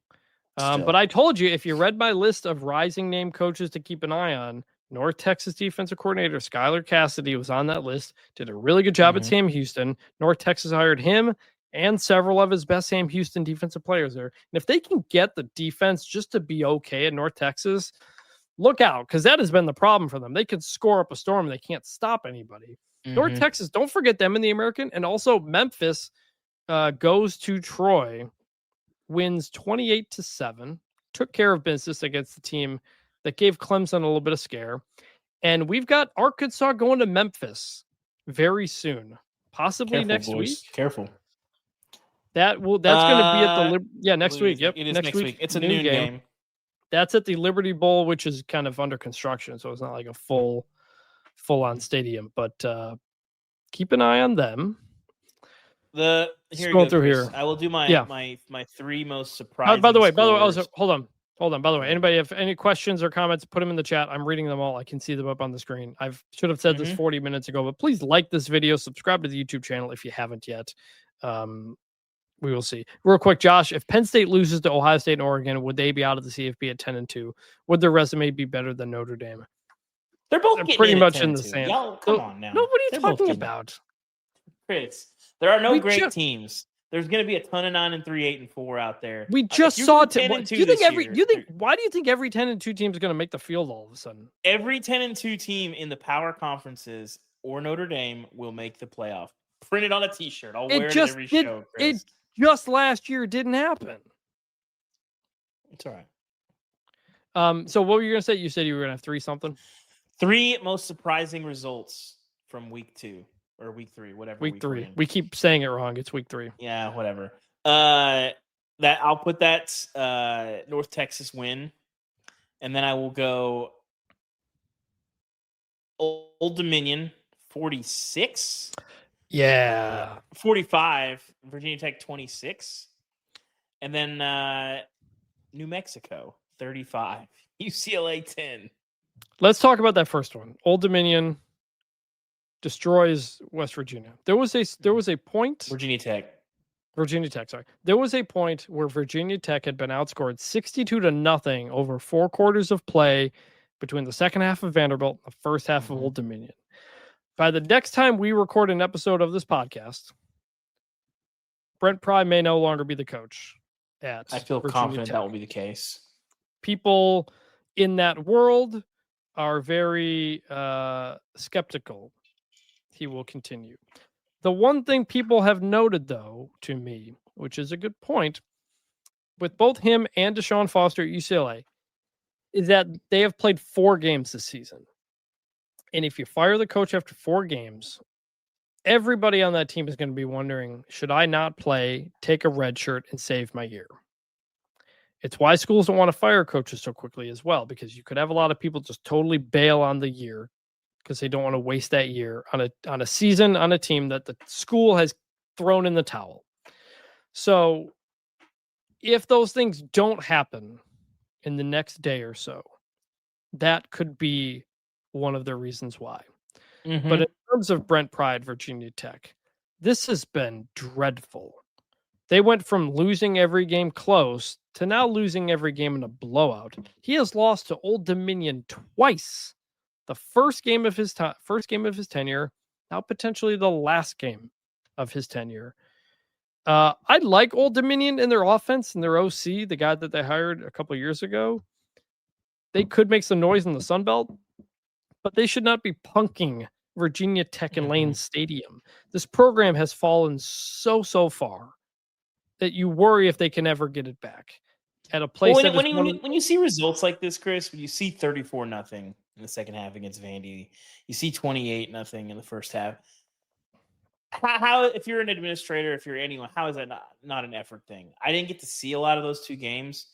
A: But I told you, if you read my list of rising name coaches to keep an eye on, North Texas defensive coordinator Skylar Cassidy was on that list, did a really good job at Sam Houston. North Texas hired him and several of his best Sam Houston defensive players there. And if they can get the defense just to be okay at North Texas, look out, because that has been the problem for them. They can score up a storm. They can't stop anybody. North Texas, don't forget them in the American. And also Memphis goes to Troy, wins 28-7, took care of business against the team that gave Clemson a little bit of scare. And we've got Arkansas going to Memphis very soon, possibly next week.
B: Careful.
A: That's going to be at the next week. Yep,
B: it is next week. It's a noon game.
A: That's at the Liberty Bowl, which is kind of under construction, so it's not like a full-on stadium. But keep an eye on them.
B: Going through here. I will do my 3 most surprising.
A: By the way, hold on. By the way, anybody have any questions or comments, put them in the chat. I'm reading them all. I can see them up on the screen. I should have said this 40 minutes ago, but please like this video, subscribe to the YouTube channel if you haven't yet. We will see. Real quick, Josh, if Penn State loses to Ohio State and Oregon, would they be out of the CFP at 10-2? Would their resume be better than Notre Dame?
B: They're pretty much in the
A: same.
B: Y'all, come on now.
A: No, what are you talking about?
B: Chris, there are no great teams. There's going to be a ton of 9-3, 8-4 out there.
A: We just saw it. Why do you think every 10-2 team is going to make the field all of a sudden?
B: Every 10-2 team in the power conferences or Notre Dame will make the playoff. Print it on a T-shirt. I'll wear it every show, Chris.
A: It just last year didn't happen.
B: It's all right.
A: So what were you going to say? You said you were going to have 3 something?
B: 3 most surprising results from week 2 or week 3, whatever.
A: Week 3. We keep saying it wrong. It's week 3.
B: Yeah, whatever. That I'll put that North Texas win, and then I will go Old Dominion 46.
A: Yeah.
B: 45, Virginia Tech 26. And then New Mexico 35, UCLA 10.
A: Let's talk about that first one. Old Dominion destroys West Virginia. There was a point.
B: Virginia Tech,
A: sorry. There was a point where Virginia Tech had been outscored 62-0 over 4 quarters of play between the second half of Vanderbilt and the first half of Old Dominion. By the next time we record an episode of this podcast, Brent Pry may no longer be the coach at
B: I feel
A: Virginia
B: confident
A: Tech.
B: that will be the case.
A: People in that world are very skeptical he will continue. The one thing people have noted, though, to me, which is a good point, with both him and Deshaun Foster at UCLA, is that they have played 4 games this season. And if you fire the coach after 4 games, everybody on that team is going to be wondering, should I not play, take a red shirt, and save my year? It's why schools don't want to fire coaches so quickly as well, because you could have a lot of people just totally bail on the year because they don't want to waste that year on a season, on a team that the school has thrown in the towel. So if those things don't happen in the next day or so, that could be one of the reasons why. But in terms of Brent Pry, Virginia Tech, this has been dreadful. They went from losing every game close to now losing every game in a blowout. He has lost to Old Dominion twice. The first game of his tenure, now potentially the last game of his tenure. I like Old Dominion in their offense and their OC, the guy that they hired a couple of years ago. They could make some noise in the Sun Belt, but they should not be punking Virginia Tech and Lane Stadium. This program has fallen so far that you worry if they can ever get it back at a place.
B: Well, when you see results like this, Chris, when you see 34-0 in the second half against Vandy, you see 28-0 in the first half. How, if you're an administrator, if you're anyone, how is that not an effort thing? I didn't get to see a lot of those two games,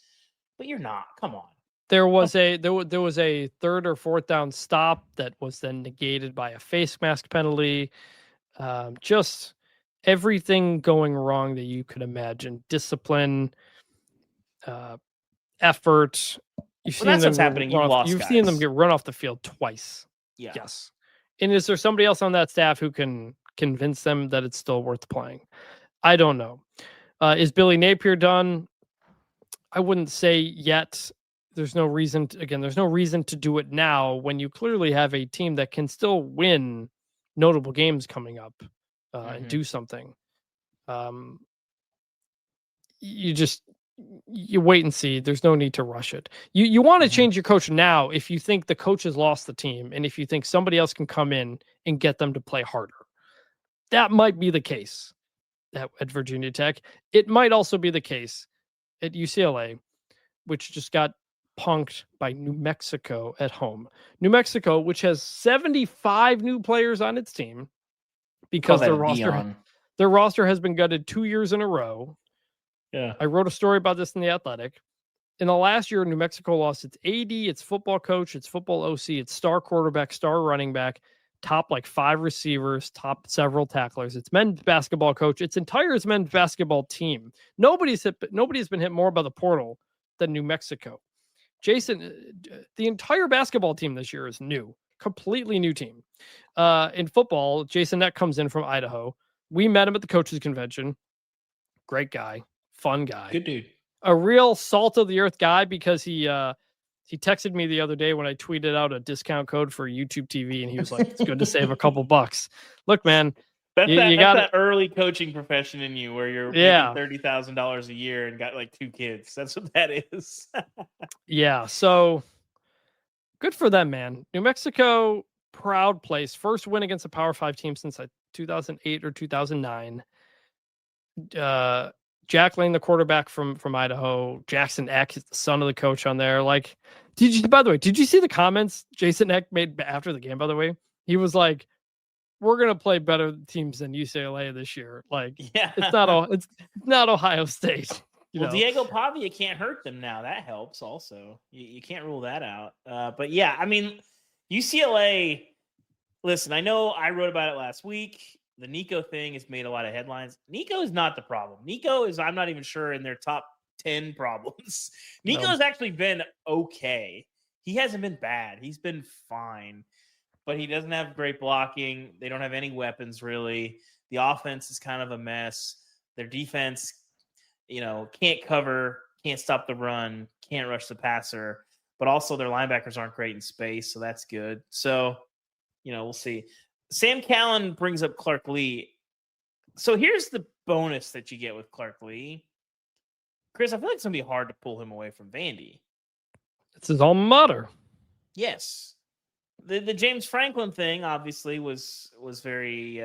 B: but you're not. Come on.
A: There was a third or fourth down stop that was then negated by a face mask penalty. Just everything going wrong that you could imagine. Discipline, effort.
B: That's what's happening.
A: You've seen them get run off the field twice.
B: Yeah.
A: Yes. And is there somebody else on that staff who can convince them that it's still worth playing? I don't know. Is Billy Napier done? I wouldn't say yet. There's no reason to do it now when you clearly have a team that can still win notable games coming up and do something. You wait and see. There's no need to rush it. You want to change your coach now if you think the coach has lost the team and if you think somebody else can come in and get them to play harder. That might be the case at Virginia Tech. It might also be the case at UCLA, which just got punked by New Mexico at home. New Mexico, which has 75 new players on its team because their roster has been gutted 2 years in a row.
B: Yeah.
A: I wrote a story about this in The Athletic. In the last year, New Mexico lost its AD, its football coach, its football OC, its star quarterback, star running back, top 5 receivers, top several tacklers, its men's basketball coach, its entire men's basketball team. Nobody's been hit more by the portal than New Mexico. Jason, the entire basketball team this year is new, completely new team. In football, Jason Neck comes in from Idaho. We met him at the coaches convention. Great guy, fun guy,
B: good dude,
A: a real salt of the earth guy because he texted me the other day when I tweeted out a discount code for YouTube TV, and he was like, "It's good to save a couple bucks." Look, man.
B: That's that early coaching profession in you where you're making $30,000 a year and got 2 kids. That's what that is.
A: Yeah. So good for them, man. New Mexico, proud place. First win against a Power 5 team since 2008 or 2009. Jack Lane, the quarterback from Idaho. Jackson Eck is the son of the coach on there. Did you see the comments Jason Eck made after the game, by the way? He was like, we're going to play better teams than UCLA this year. It's not Ohio State.
B: Diego Pavia can't hurt them now. That helps also. You can't rule that out. But yeah, I mean, UCLA, listen, I know I wrote about it last week. The Nico thing has made a lot of headlines. Nico is not the problem. Nico is, I'm not even sure, in their top 10 problems. Nico has actually been okay. He hasn't been bad. He's been fine. But he doesn't have great blocking. They don't have any weapons, really. The offense is kind of a mess. Their defense, can't cover, can't stop the run, can't rush the passer. But also their linebackers aren't great in space, so that's good. So, we'll see. Sam Callan brings up Clark Lee. So here's the bonus that you get with Clark Lee. Chris, I feel like it's going to be hard to pull him away from Vandy.
A: It's his alma mater.
B: Yes. The James Franklin thing obviously was very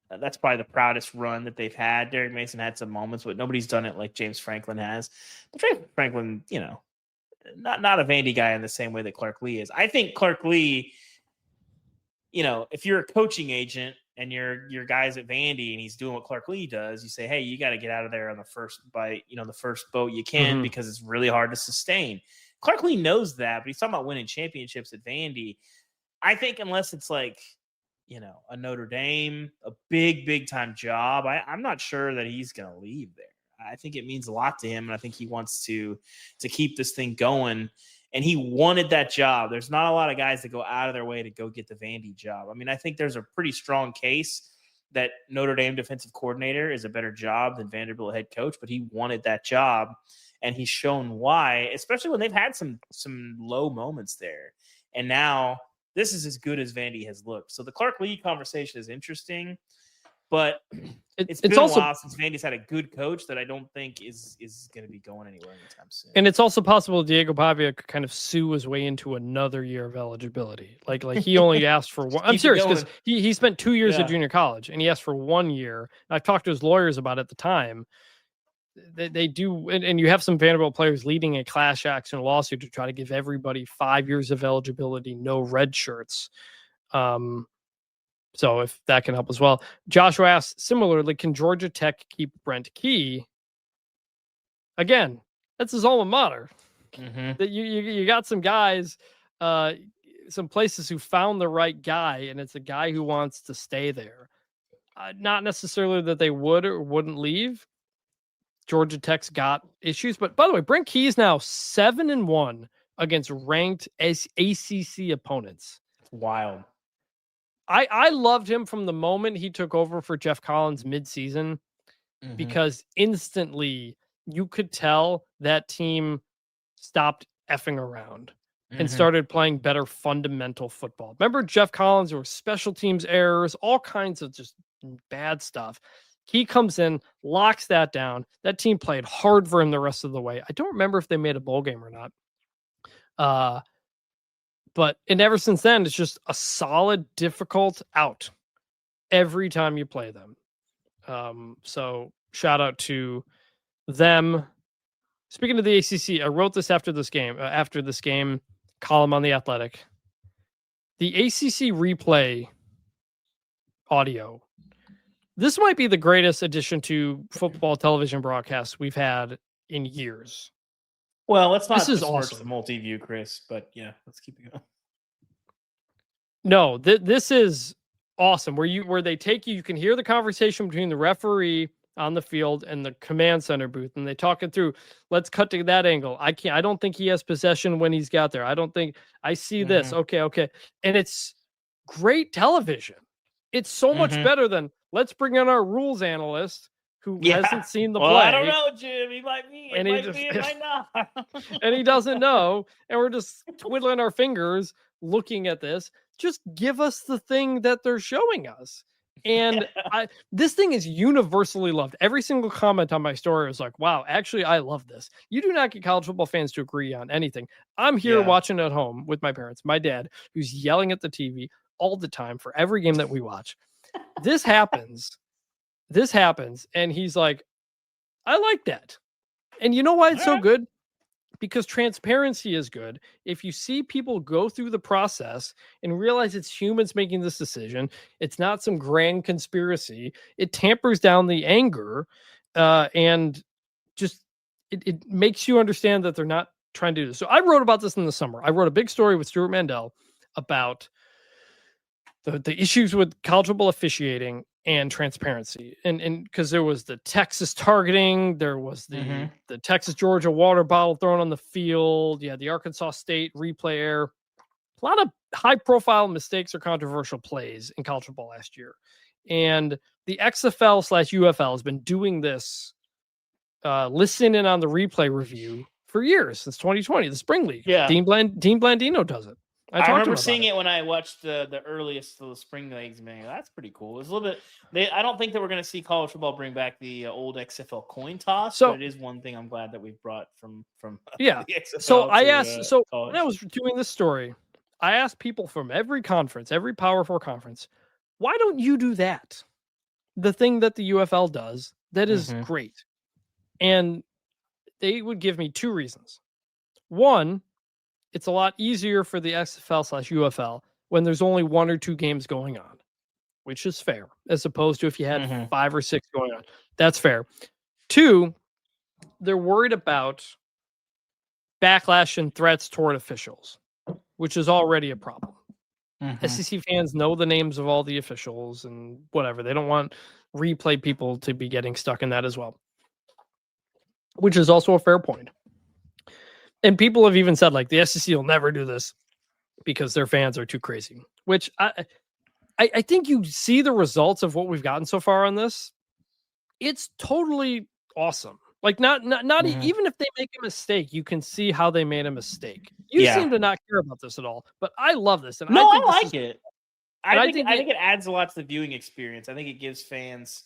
B: that's probably the proudest run that they've had. Derek Mason had some moments, but nobody's done it like James Franklin has. But James Franklin, not a Vandy guy in the same way that Clark Lee is. I think Clark Lee, if you're a coaching agent and your guy's at Vandy and he's doing what Clark Lee does, you say, hey, you got to get out of there on the first bite, the first boat you can, because it's really hard to sustain. Clark Lee knows that, but he's talking about winning championships at Vandy. I think unless it's a Notre Dame, a big time job, I'm not sure that he's going to leave there. I think it means a lot to him, and I think he wants to keep this thing going. And he wanted that job. There's not a lot of guys that go out of their way to go get the Vandy job. I mean, I think there's a pretty strong case that Notre Dame defensive coordinator is a better job than Vanderbilt head coach, but he wanted that job. And he's shown why, especially when they've had some low moments there. And now this is as good as Vandy has looked. So the Clark Lee conversation is interesting, but it's been also a while since Vandy's had a good coach that I don't think is going to be going anywhere anytime soon.
A: And it's also possible Diego Pavia could kind of sue his way into another year of eligibility. Like he only asked for one. I'm serious, because he spent 2 years at junior college and he asked for 1 year. I've talked to his lawyers about it at the time. they do, and you have some Vanderbilt players leading a class action lawsuit to try to give everybody 5 years of eligibility, no red shirts. So if that can help as well. Joshua asks, similarly, can Georgia Tech keep Brent Key? Again, that's his alma mater. That you got some guys, some places who found the right guy, and it's a guy who wants to stay there. Not necessarily that they would or wouldn't leave. Georgia Tech's got issues, but by the way, Brent Key is now 7-1 against ranked ACC opponents.
B: Wild.
A: I loved him from the moment he took over for Jeff Collins midseason, because instantly you could tell that team stopped effing around and started playing better fundamental football. Remember Jeff Collins, there were special teams errors, all kinds of just bad stuff. He comes in, locks that down. That team played hard for him the rest of the way. I don't remember if they made a bowl game or not. And ever since then, it's just a solid, difficult out every time you play them. So shout out to them. Speaking of the ACC, I wrote this after this game column on The Athletic. The ACC replay audio. This might be the greatest addition to football television broadcasts we've had in years.
B: Well, let's not
A: this is
B: awesome.
A: awesome.
B: The multi-view, Chris, but yeah, let's keep it going.
A: No, this is awesome. Where they take you can hear the conversation between the referee on the field and the command center booth, and they talk it through. Let's cut to that angle. I don't think he has possession when he's got there. I don't think I see this. Okay. And it's great television. It's so much better than let's bring in our rules analyst who hasn't seen the play.
B: I don't know, Jim. He might be. He might not.
A: And he doesn't know. And we're just twiddling our fingers looking at this. Just give us the thing that they're showing us. And this thing is universally loved. Every single comment on my story was like, wow, actually, I love this. You do not get college football fans to agree on anything. I'm here watching at home with my parents, my dad, who's yelling at the TV all the time for every game that we watch. This happens. And he's like, I like that. And you know why it's so good? Because transparency is good. If you see people go through the process and realize it's humans making this decision, it's not some grand conspiracy, it tampers down the anger, and just it makes you understand that they're not trying to do this. So I wrote about this in the summer. I wrote a big story with Stuart Mandel about the issues with college football officiating and transparency, and because there was the Texas targeting, there was the Texas Georgia water bottle thrown on the field, the Arkansas State replay error, a lot of high profile mistakes or controversial plays in college football last year, and the XFL/UFL has been doing this, listening on the replay review for years, since 2020, the spring league. Dean Blandino does it.
B: I remember seeing it when I watched the earliest of the spring leagues. Man, that's pretty cool. It's a little bit. I don't think that we're going to see college football bring back the old XFL coin toss. So, but it is one thing I'm glad that we've brought from the XFL.
A: So I asked. When I was doing this story, I asked people from every conference, every Power 4 conference, why don't you do that? The thing that the UFL does that is great, and they would give me two reasons. One, it's a lot easier for the XFL/UFL when there's only one or two games going on, which is fair, as opposed to if you had 5 or 6 going on. That's fair. Two, they're worried about backlash and threats toward officials, which is already a problem. SEC fans know the names of all the officials and whatever. They don't want replay people to be getting stuck in that as well, which is also a fair point. And people have even said, like, the SEC will never do this because their fans are too crazy, which I think you see the results of what we've gotten so far on this. It's totally awesome. Like, not even if they make a mistake, you can see how they made a mistake. You seem to not care about this at all, but I love this. And
B: I like it. I think it adds a lot to the viewing experience. I think it gives fans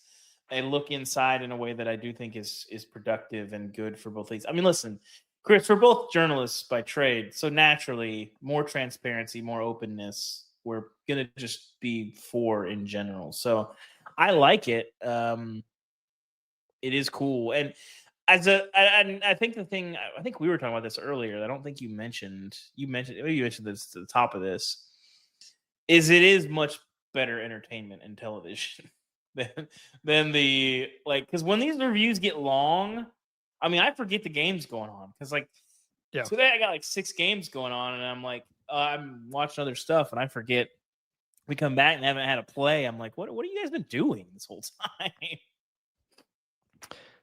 B: a look inside in a way that I do think is productive and good for both leagues. I mean, listen, Chris, we're both journalists by trade, so naturally, more transparency, more openness, we're going to just be for in general. So I like it. It is cool. And I think I think we were talking about this earlier. I don't think you mentioned maybe you mentioned this to the top of this. It is much better entertainment in television than the because when these reviews get long, I mean I forget the games going on because today I got 6 games going on and I'm I'm watching other stuff and I forget. We come back and haven't had a play. I'm like, what have you guys been doing this whole time?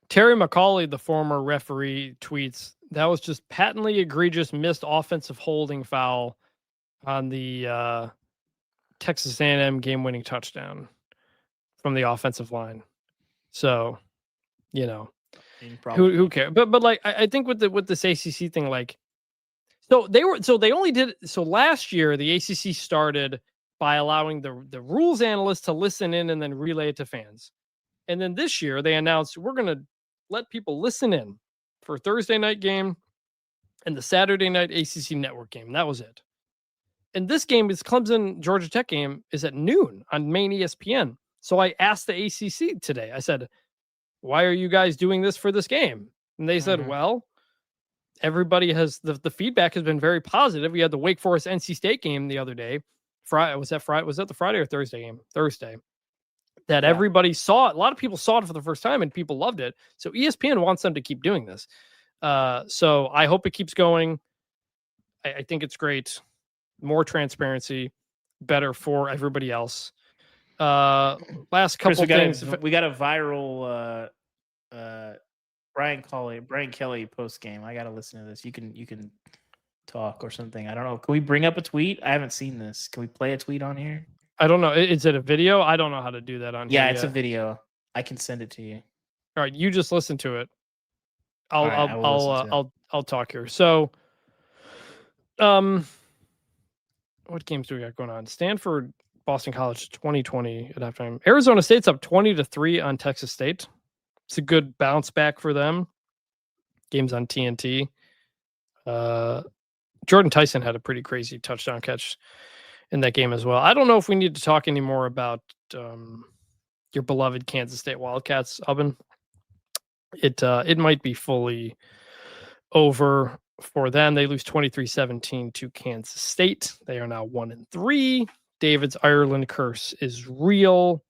A: Terry McCauley, the former referee, tweets, that was just patently egregious missed offensive holding foul on the Texas A&M game-winning touchdown from the offensive line. So, who cares? But I think with this ACC thing, so last year the ACC started by allowing the rules analysts to listen in and then relay it to fans. And then this year they announced we're going to let people listen in for Thursday night game and the Saturday night ACC network game. That was it. And this game is Clemson Georgia Tech game is at noon on main ESPN. So I asked the ACC today. I said, "Why are you guys doing this for this game?" And they said, "Well, everybody has the feedback has been very positive. We had the Wake Forest NC State game the other day. Friday was that the Friday or Thursday game? Thursday. That everybody saw it. A lot of people saw it for the first time and people loved it. So ESPN wants them to keep doing this. So I hope it keeps going. I think it's great. More transparency, better for everybody else. Last couple things.
B: We got a viral Brian Kelly post game. I got to listen to this. You can talk or something. I don't know. Can we bring up a tweet? I haven't seen this. Can we play a tweet on here?
A: I don't know. Is it a video? I don't know how to do that on here.
B: Yeah, it's a video. I can send it to you.
A: All right, you just listen to it. I'll talk here. So, what games do we got going on? Stanford, Boston College, 2020 at halftime. Arizona State's up 20-3 on Texas State. It's a good bounce back for them. Games on TNT. Jordan Tyson had a pretty crazy touchdown catch in that game as well. I don't know if we need to talk anymore about your beloved Kansas State Wildcats, Ubben. It might be fully over for them. They lose 23-17 to Kansas State. They are now 1-3. David's Ireland curse is real.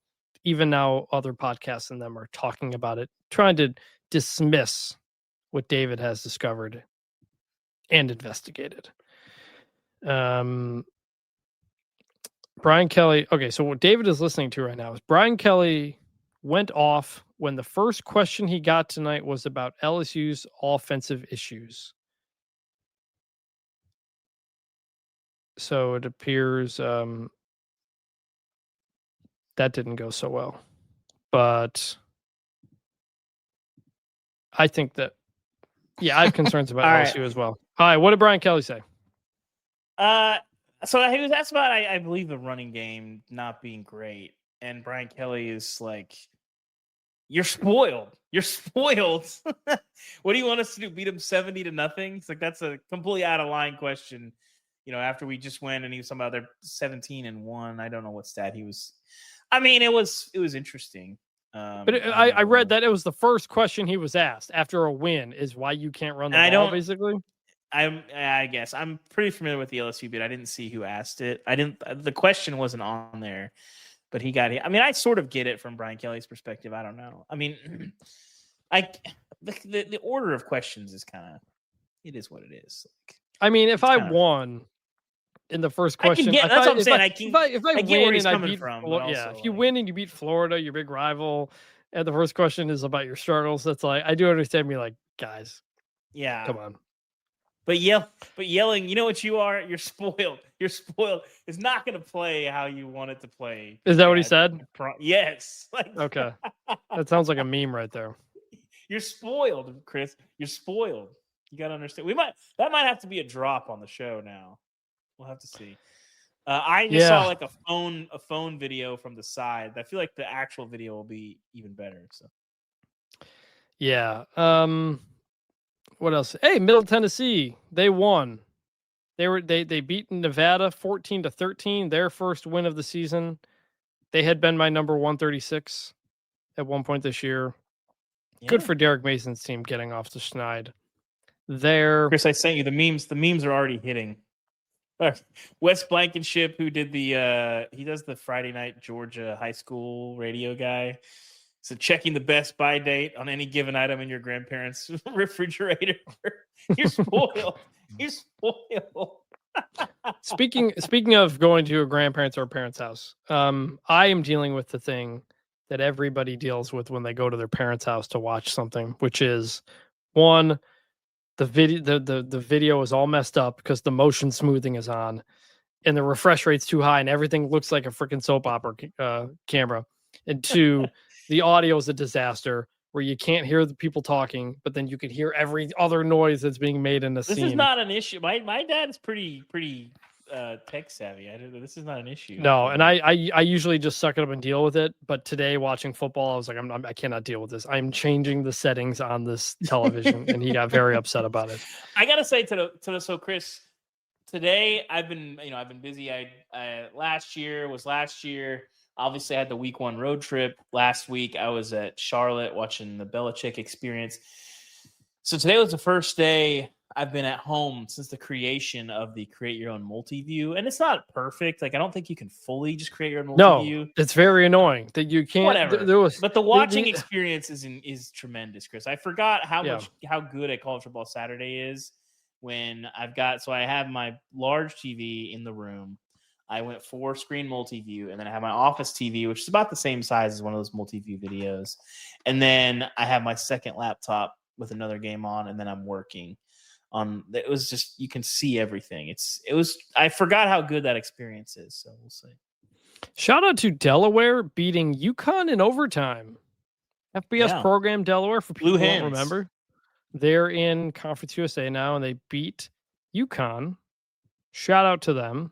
A: Even now, other podcasts in them are talking about it, trying to dismiss what David has discovered and investigated. Brian Kelly. Okay, so what David is listening to right now is Brian Kelly went off when the first question he got tonight was about LSU's offensive issues. So it appears that didn't go so well. But I think that, I have concerns about LSU as well. All right, what did Brian Kelly say?
B: So he was asked about, I believe, the running game not being great. And Brian Kelly is like, you're spoiled. You're spoiled. What do you want us to do? Beat him 70-0? It's like, that's a completely out of line question. After we just went and he was talking about their 17-1. I don't know what stat he was. I mean, it was interesting.
A: But I read that it was the first question he was asked after a win is why you can't run the ball, basically.
B: I guess I'm pretty familiar with the LSU bit. I didn't see who asked it. The question wasn't on there, but he got it. I mean, I sort of get it from Brian Kelly's perspective. I don't know. I mean, the order of questions is it is what it is.
A: I mean, if I won in the first question,
B: that's what I'm saying.
A: If I win and I beat, if you win and you beat Florida, your big rival, and the first question is about your struggles, that's like, I do understand me, like, guys, come on.
B: But yelling, you know what you are? You're spoiled. You're spoiled. It's not going to play how you want it to play.
A: Is that what he said?
B: Yes.
A: Okay. That sounds like a meme right there.
B: You're spoiled, Chris. You're spoiled. You got to understand. That might have to be a drop on the show now. We'll have to see. I just saw a phone video from the side. I feel like the actual video will be even better. So.
A: Yeah. What else? Hey, Middle Tennessee, they won. They beat Nevada 14-13, their first win of the season. They had been my number 136 at one point this year. Good for Derek Mason's team getting off the schneid. There,
B: Chris, I sent you the memes. The memes are already hitting. Wes Blankenship, who did he does the Friday night Georgia high school radio guy. So checking the best buy date on any given item in your grandparents' refrigerator. You're spoiled. You're spoiled.
A: Speaking of going to a grandparent's or a parent's house, I am dealing with the thing that everybody deals with when they go to their parents' house to watch something, which is one, the video is all messed up because the motion smoothing is on and the refresh rate's too high and everything looks like a freaking soap opera camera. And two, the audio is a disaster where you can't hear the people talking, but then you can hear every other noise that's being made in the scene.
B: This is not an issue. My dad is pretty tech savvy. This is not an issue.
A: No, and I usually just suck it up and deal with it. But today, watching football, I was like, I cannot deal with this. I'm changing the settings on this television, and he got very upset about it.
B: I gotta say so Chris, today I've been busy. Last year. Obviously, I had the week 1 road trip. Last week, I was at Charlotte watching the Belichick experience. So today was the first day I've been at home since the creation of the create your own multi-view. And it's not perfect. Like, I don't think you can fully just create your own multi-view.
A: No, it's very annoying that you can't.
B: Whatever. But the watching experience is tremendous, Chris. I forgot how good a College Football Saturday is when I have my large TV in the room. I went 4-screen multi-view, and then I have my office TV, which is about the same size as one of those multi-view videos. And then I have my second laptop with another game on, and then I'm working. It was just, you can see everything. I forgot how good that experience is, so we'll see.
A: Shout out to Delaware beating UConn in overtime. FBS program Delaware, for people who don't remember. They're in Conference USA now, and they beat UConn. Shout out to them.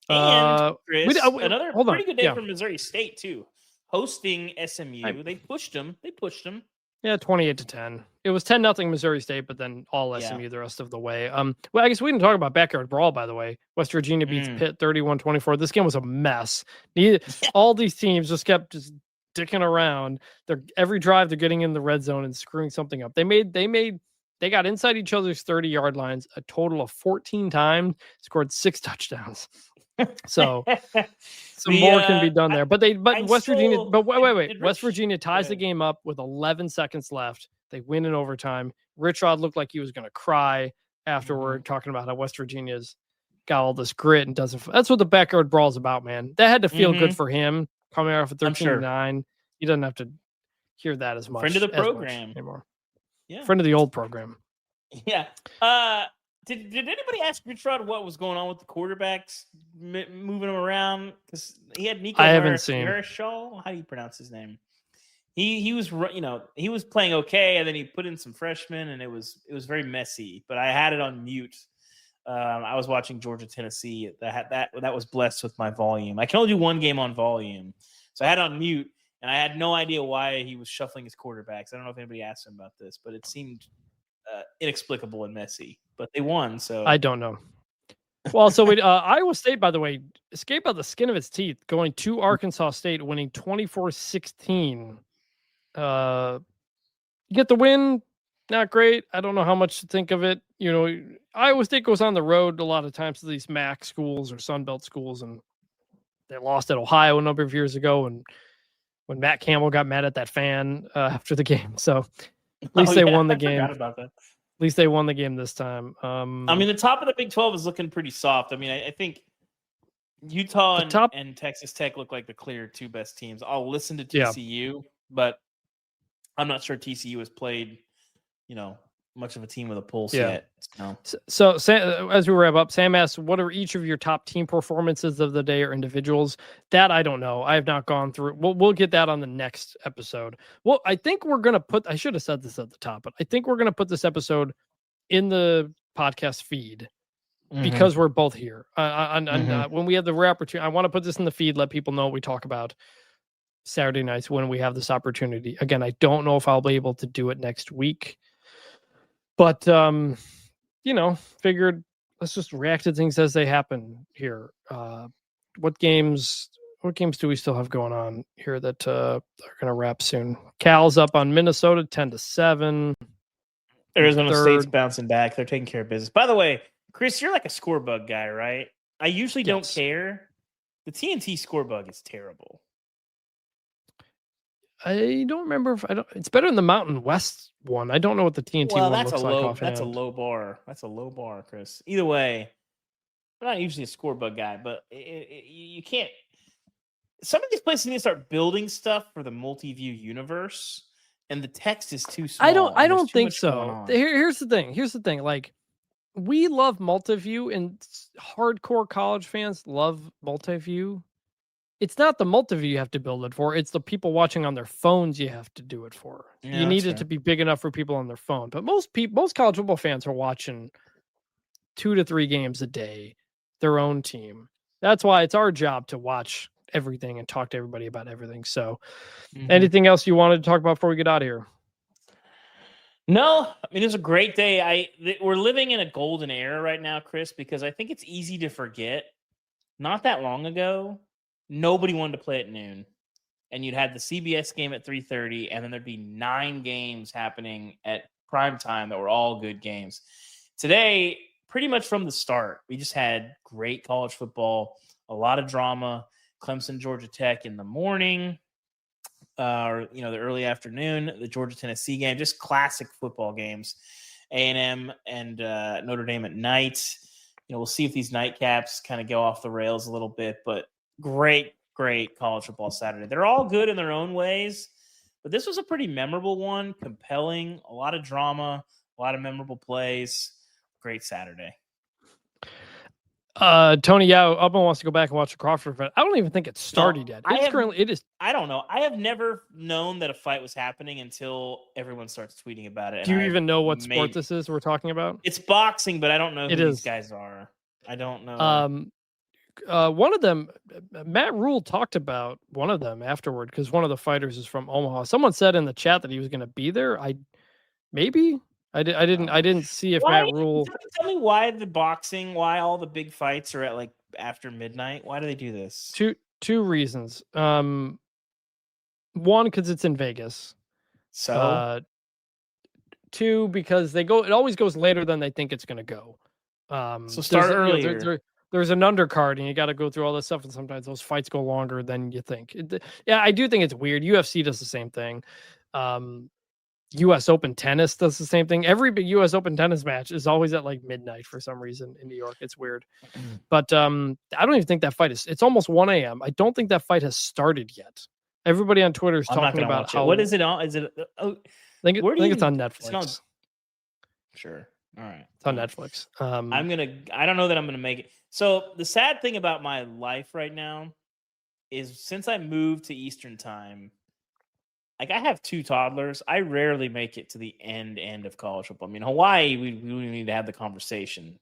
B: And Chris, another pretty good day for Missouri State too, hosting SMU. They pushed them.
A: Yeah, 28-10. It was 10-0 Missouri State, but then all SMU the rest of the way. Well, I guess we didn't talk about backyard brawl, by the way. West Virginia beats Pitt 31-24. This game was a mess. All these teams just kept dicking around. Every drive they're getting in the red zone and screwing something up. They got inside each other's 30-yard lines a total of 14 times, scored 6 touchdowns. So some more can be done there. But West Virginia ties the game up with 11 seconds left. They win in overtime. Richrod looked like he was going to cry afterward, talking about how West Virginia's got all this grit and doesn't. That's what the backyard brawl is about, man. That had to feel good for him coming off of 13-9. He doesn't have to hear that as much.
B: Friend of the program
A: anymore. Yeah, friend of the old program.
B: Yeah. Did anybody ask Richrod what was going on with the quarterbacks moving them around? Because he had Nico Marichal. How do you pronounce his name? He was he was playing okay, and then he put in some freshmen, and it was very messy. But I had it on mute. I was watching Georgia Tennessee. That was blessed with my volume. I can only do one game on volume, so I had it on mute, and I had no idea why he was shuffling his quarterbacks. I don't know if anybody asked him about this, but it seemed inexplicable and messy. But they won, so
A: I don't know. Well, so Iowa State, by the way, escaped by the skin of its teeth, going to Arkansas State, winning 24-16. You get the win, not great. I don't know how much to think of it. Iowa State goes on the road a lot of times to these MAC schools or Sun Belt schools, and they lost at Ohio a number of years ago, and when Matt Campbell got mad at that fan after the game. So at least they won the game.
B: I forgot about that.
A: At least they won the game this time.
B: The top of the Big 12 is looking pretty soft. I think Utah and Texas Tech look like the clear 2 best teams. I'll listen to TCU, but I'm not sure TCU has played, much of a team with a pulse yet.
A: So as we wrap up, Sam asks, what are each of your top team performances of the day or individuals? That I don't know. I have not gone through. We'll get that on the next episode. Well, I think we're going to I should have said this at the top, but I think we're going to put this episode in the podcast feed because we're both here. When we have the rare opportunity, I want to put this in the feed, let people know what we talk about Saturday nights when we have this opportunity. Again, I don't know if I'll be able to do it next week. But, figured let's just react to things as they happen here. What games what games do we still have going on here that are going to wrap soon? Cal's up on Minnesota 10-7.
B: Arizona State's bouncing back. They're taking care of business. By the way, Chris, you're like a score bug guy, right? I usually don't care. The TNT score bug is terrible.
A: I don't remember if I don't. It's better than the Mountain West one. I don't know what the TNT one looks like offhand.
B: That's a low bar. That's a low bar, Chris. Either way, I'm not usually a score bug guy, but you can't. Some of these places need to start building stuff for the multi-view universe, and the text is too small.
A: I don't think so. Here's the thing. Like, we love multi-view, and hardcore college fans love multi-view. It's not the multi-view you have to build it for. It's the people watching on their phones you have to do it for. Yeah, you need it to be big enough for people on their phone. But most college football fans are watching 2 to 3 games a day, their own team. That's why it's our job to watch everything and talk to everybody about everything. So anything else you wanted to talk about before we get out of here?
B: No, I mean, it was a great day. We're living in a golden era right now, Chris, because I think it's easy to forget. Not that long ago, nobody wanted to play at noon, and you'd had the CBS game at 3:30, and then there'd be 9 games happening at prime time that were all good games. Today, pretty much from the start, we just had great college football, a lot of drama. Clemson, Georgia Tech in the morning, or the early afternoon, the Georgia Tennessee game, just classic football games. A&M and Notre Dame at night. We'll see if these nightcaps kind of go off the rails a little bit, but great college football Saturday. They're all good in their own ways, but this was a pretty memorable one, compelling, a lot of drama, a lot of memorable plays. Great Saturday.
A: Tony Yao Ubben wants to go back and watch the Crawford fight. I don't even think it's started yet. It is.
B: I don't know. I have never known that a fight was happening until everyone starts tweeting about it.
A: Do you even know what sport this is we're talking about?
B: It's boxing, but I don't know who these guys are. I don't know.
A: One of them, Matt Rule talked about one of them afterward because one of the fighters is from Omaha. Someone said in the chat that he was going to be there. I didn't see if Matt Rule.
B: Tell me why why all the big fights are at like after midnight? Why do they do this?
A: Two reasons. One, because it's in Vegas.
B: So.
A: 2, because it always goes later than they think it's going to go.
B: So start earlier.
A: There's an undercard, and you got to go through all this stuff, and sometimes those fights go longer than you think. I do think it's weird. UFC does the same thing. U.S. Open tennis does the same thing. Every big U.S. Open tennis match is always at like midnight for some reason in New York. It's weird. But I don't even think that fight it's almost 1 a.m. I don't think that fight has started yet. Everybody on Twitter is talking about how.
B: What is it on? Is it? I
A: think it's on Netflix.
B: Sure. All right.
A: It's on Netflix.
B: I don't know that I'm going to make it. So the sad thing about my life right now is since I moved to Eastern time, like I have 2 toddlers, I rarely make it to the end of college football. I mean, Hawaii, we need to have the conversation.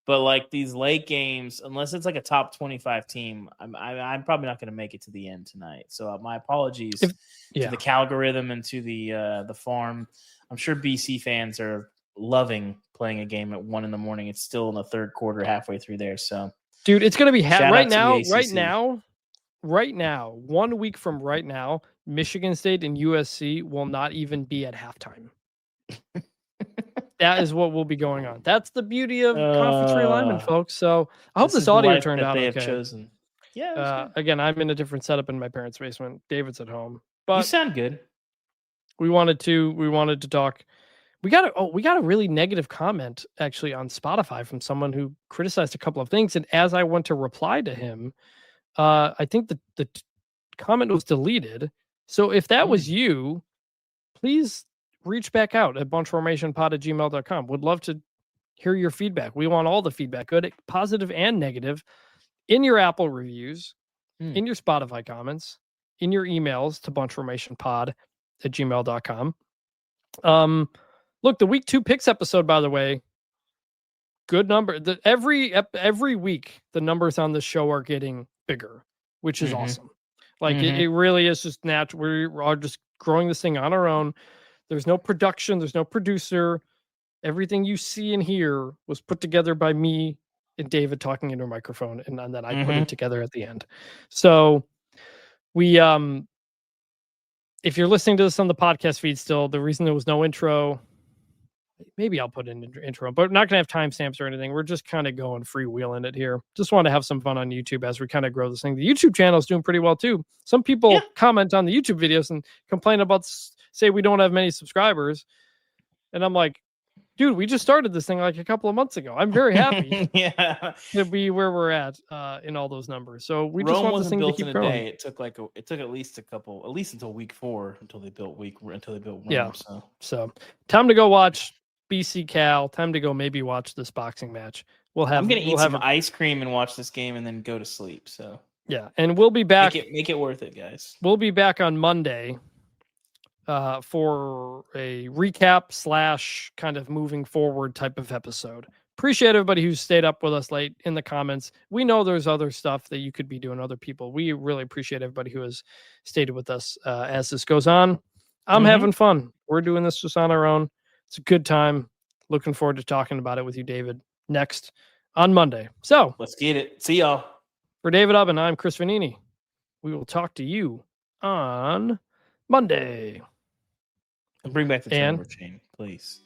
B: But like these late games, unless it's like a top 25 team, I'm probably not going to make it to the end tonight. So my apologies to the Calgorhythm and to the farm. I'm sure BC fans are loving playing a game at 1 a.m. It's still in the third quarter, halfway through there. So,
A: dude, it's going to be right now, 1 week from right now, Michigan State and USC will not even be at halftime. That is what will be going on. That's the beauty of conference realignment, folks. So I hope this audio turned out okay.
B: Chosen. Yeah.
A: Again, I'm in a different setup in my parents' basement. David's at home, but
B: you sound good.
A: We wanted to talk. We got a really negative comment actually on Spotify from someone who criticized a couple of things, and as I went to reply to him, I think the comment was deleted. So if that was you, please reach back out at bunchformationpod@gmail.com. Would love to hear your feedback. We want all the feedback, good, positive, and negative, in your Apple reviews, in your Spotify comments, in your emails to bunchformationpod@gmail.com. Look, the week 2 picks episode, by the way, good number. Every week, the numbers on the show are getting bigger, which is awesome. Like it really is just natural. We are just growing this thing on our own. There's no production. There's no producer. Everything you see and hear was put together by me David talking into a microphone, and then I put it together at the end. So we if you're listening to this on the podcast feed still, the reason there was no intro, maybe I'll put in an intro, but we're not going to have timestamps or anything. We're just kind of going freewheeling it here. Just want to have some fun on YouTube as we kind of grow this thing. The YouTube channel is doing pretty well too. Some people comment on the YouTube videos and complain about, say we don't have many subscribers. And I'm like, dude, we just started this thing like a couple of months ago. I'm very happy to be where we're at in all those numbers. So we just want this thing to keep growing.
B: Day. It took at least until week 4 until they built Rome.
A: Yeah. So time to go watch BC Cal. Time to go maybe watch this boxing match.
B: I'm gonna eat some ice cream and watch this game and then go to sleep. So
A: yeah, and we'll be back.
B: Make it worth it, guys.
A: We'll be back on Monday. For a recap / kind of moving forward type of episode. Appreciate everybody who stayed up with us late in the comments. We know there's other stuff that you could be doing, other people. We really appreciate everybody who has stayed with us as this goes on. I'm having fun. We're doing this just on our own. It's a good time. Looking forward to talking about it with you, David, next on Monday. So
B: let's get it. See y'all.
A: For David Ubben, I'm Chris Vannini. We will talk to you on Monday.
B: And bring back the turnover chain, please.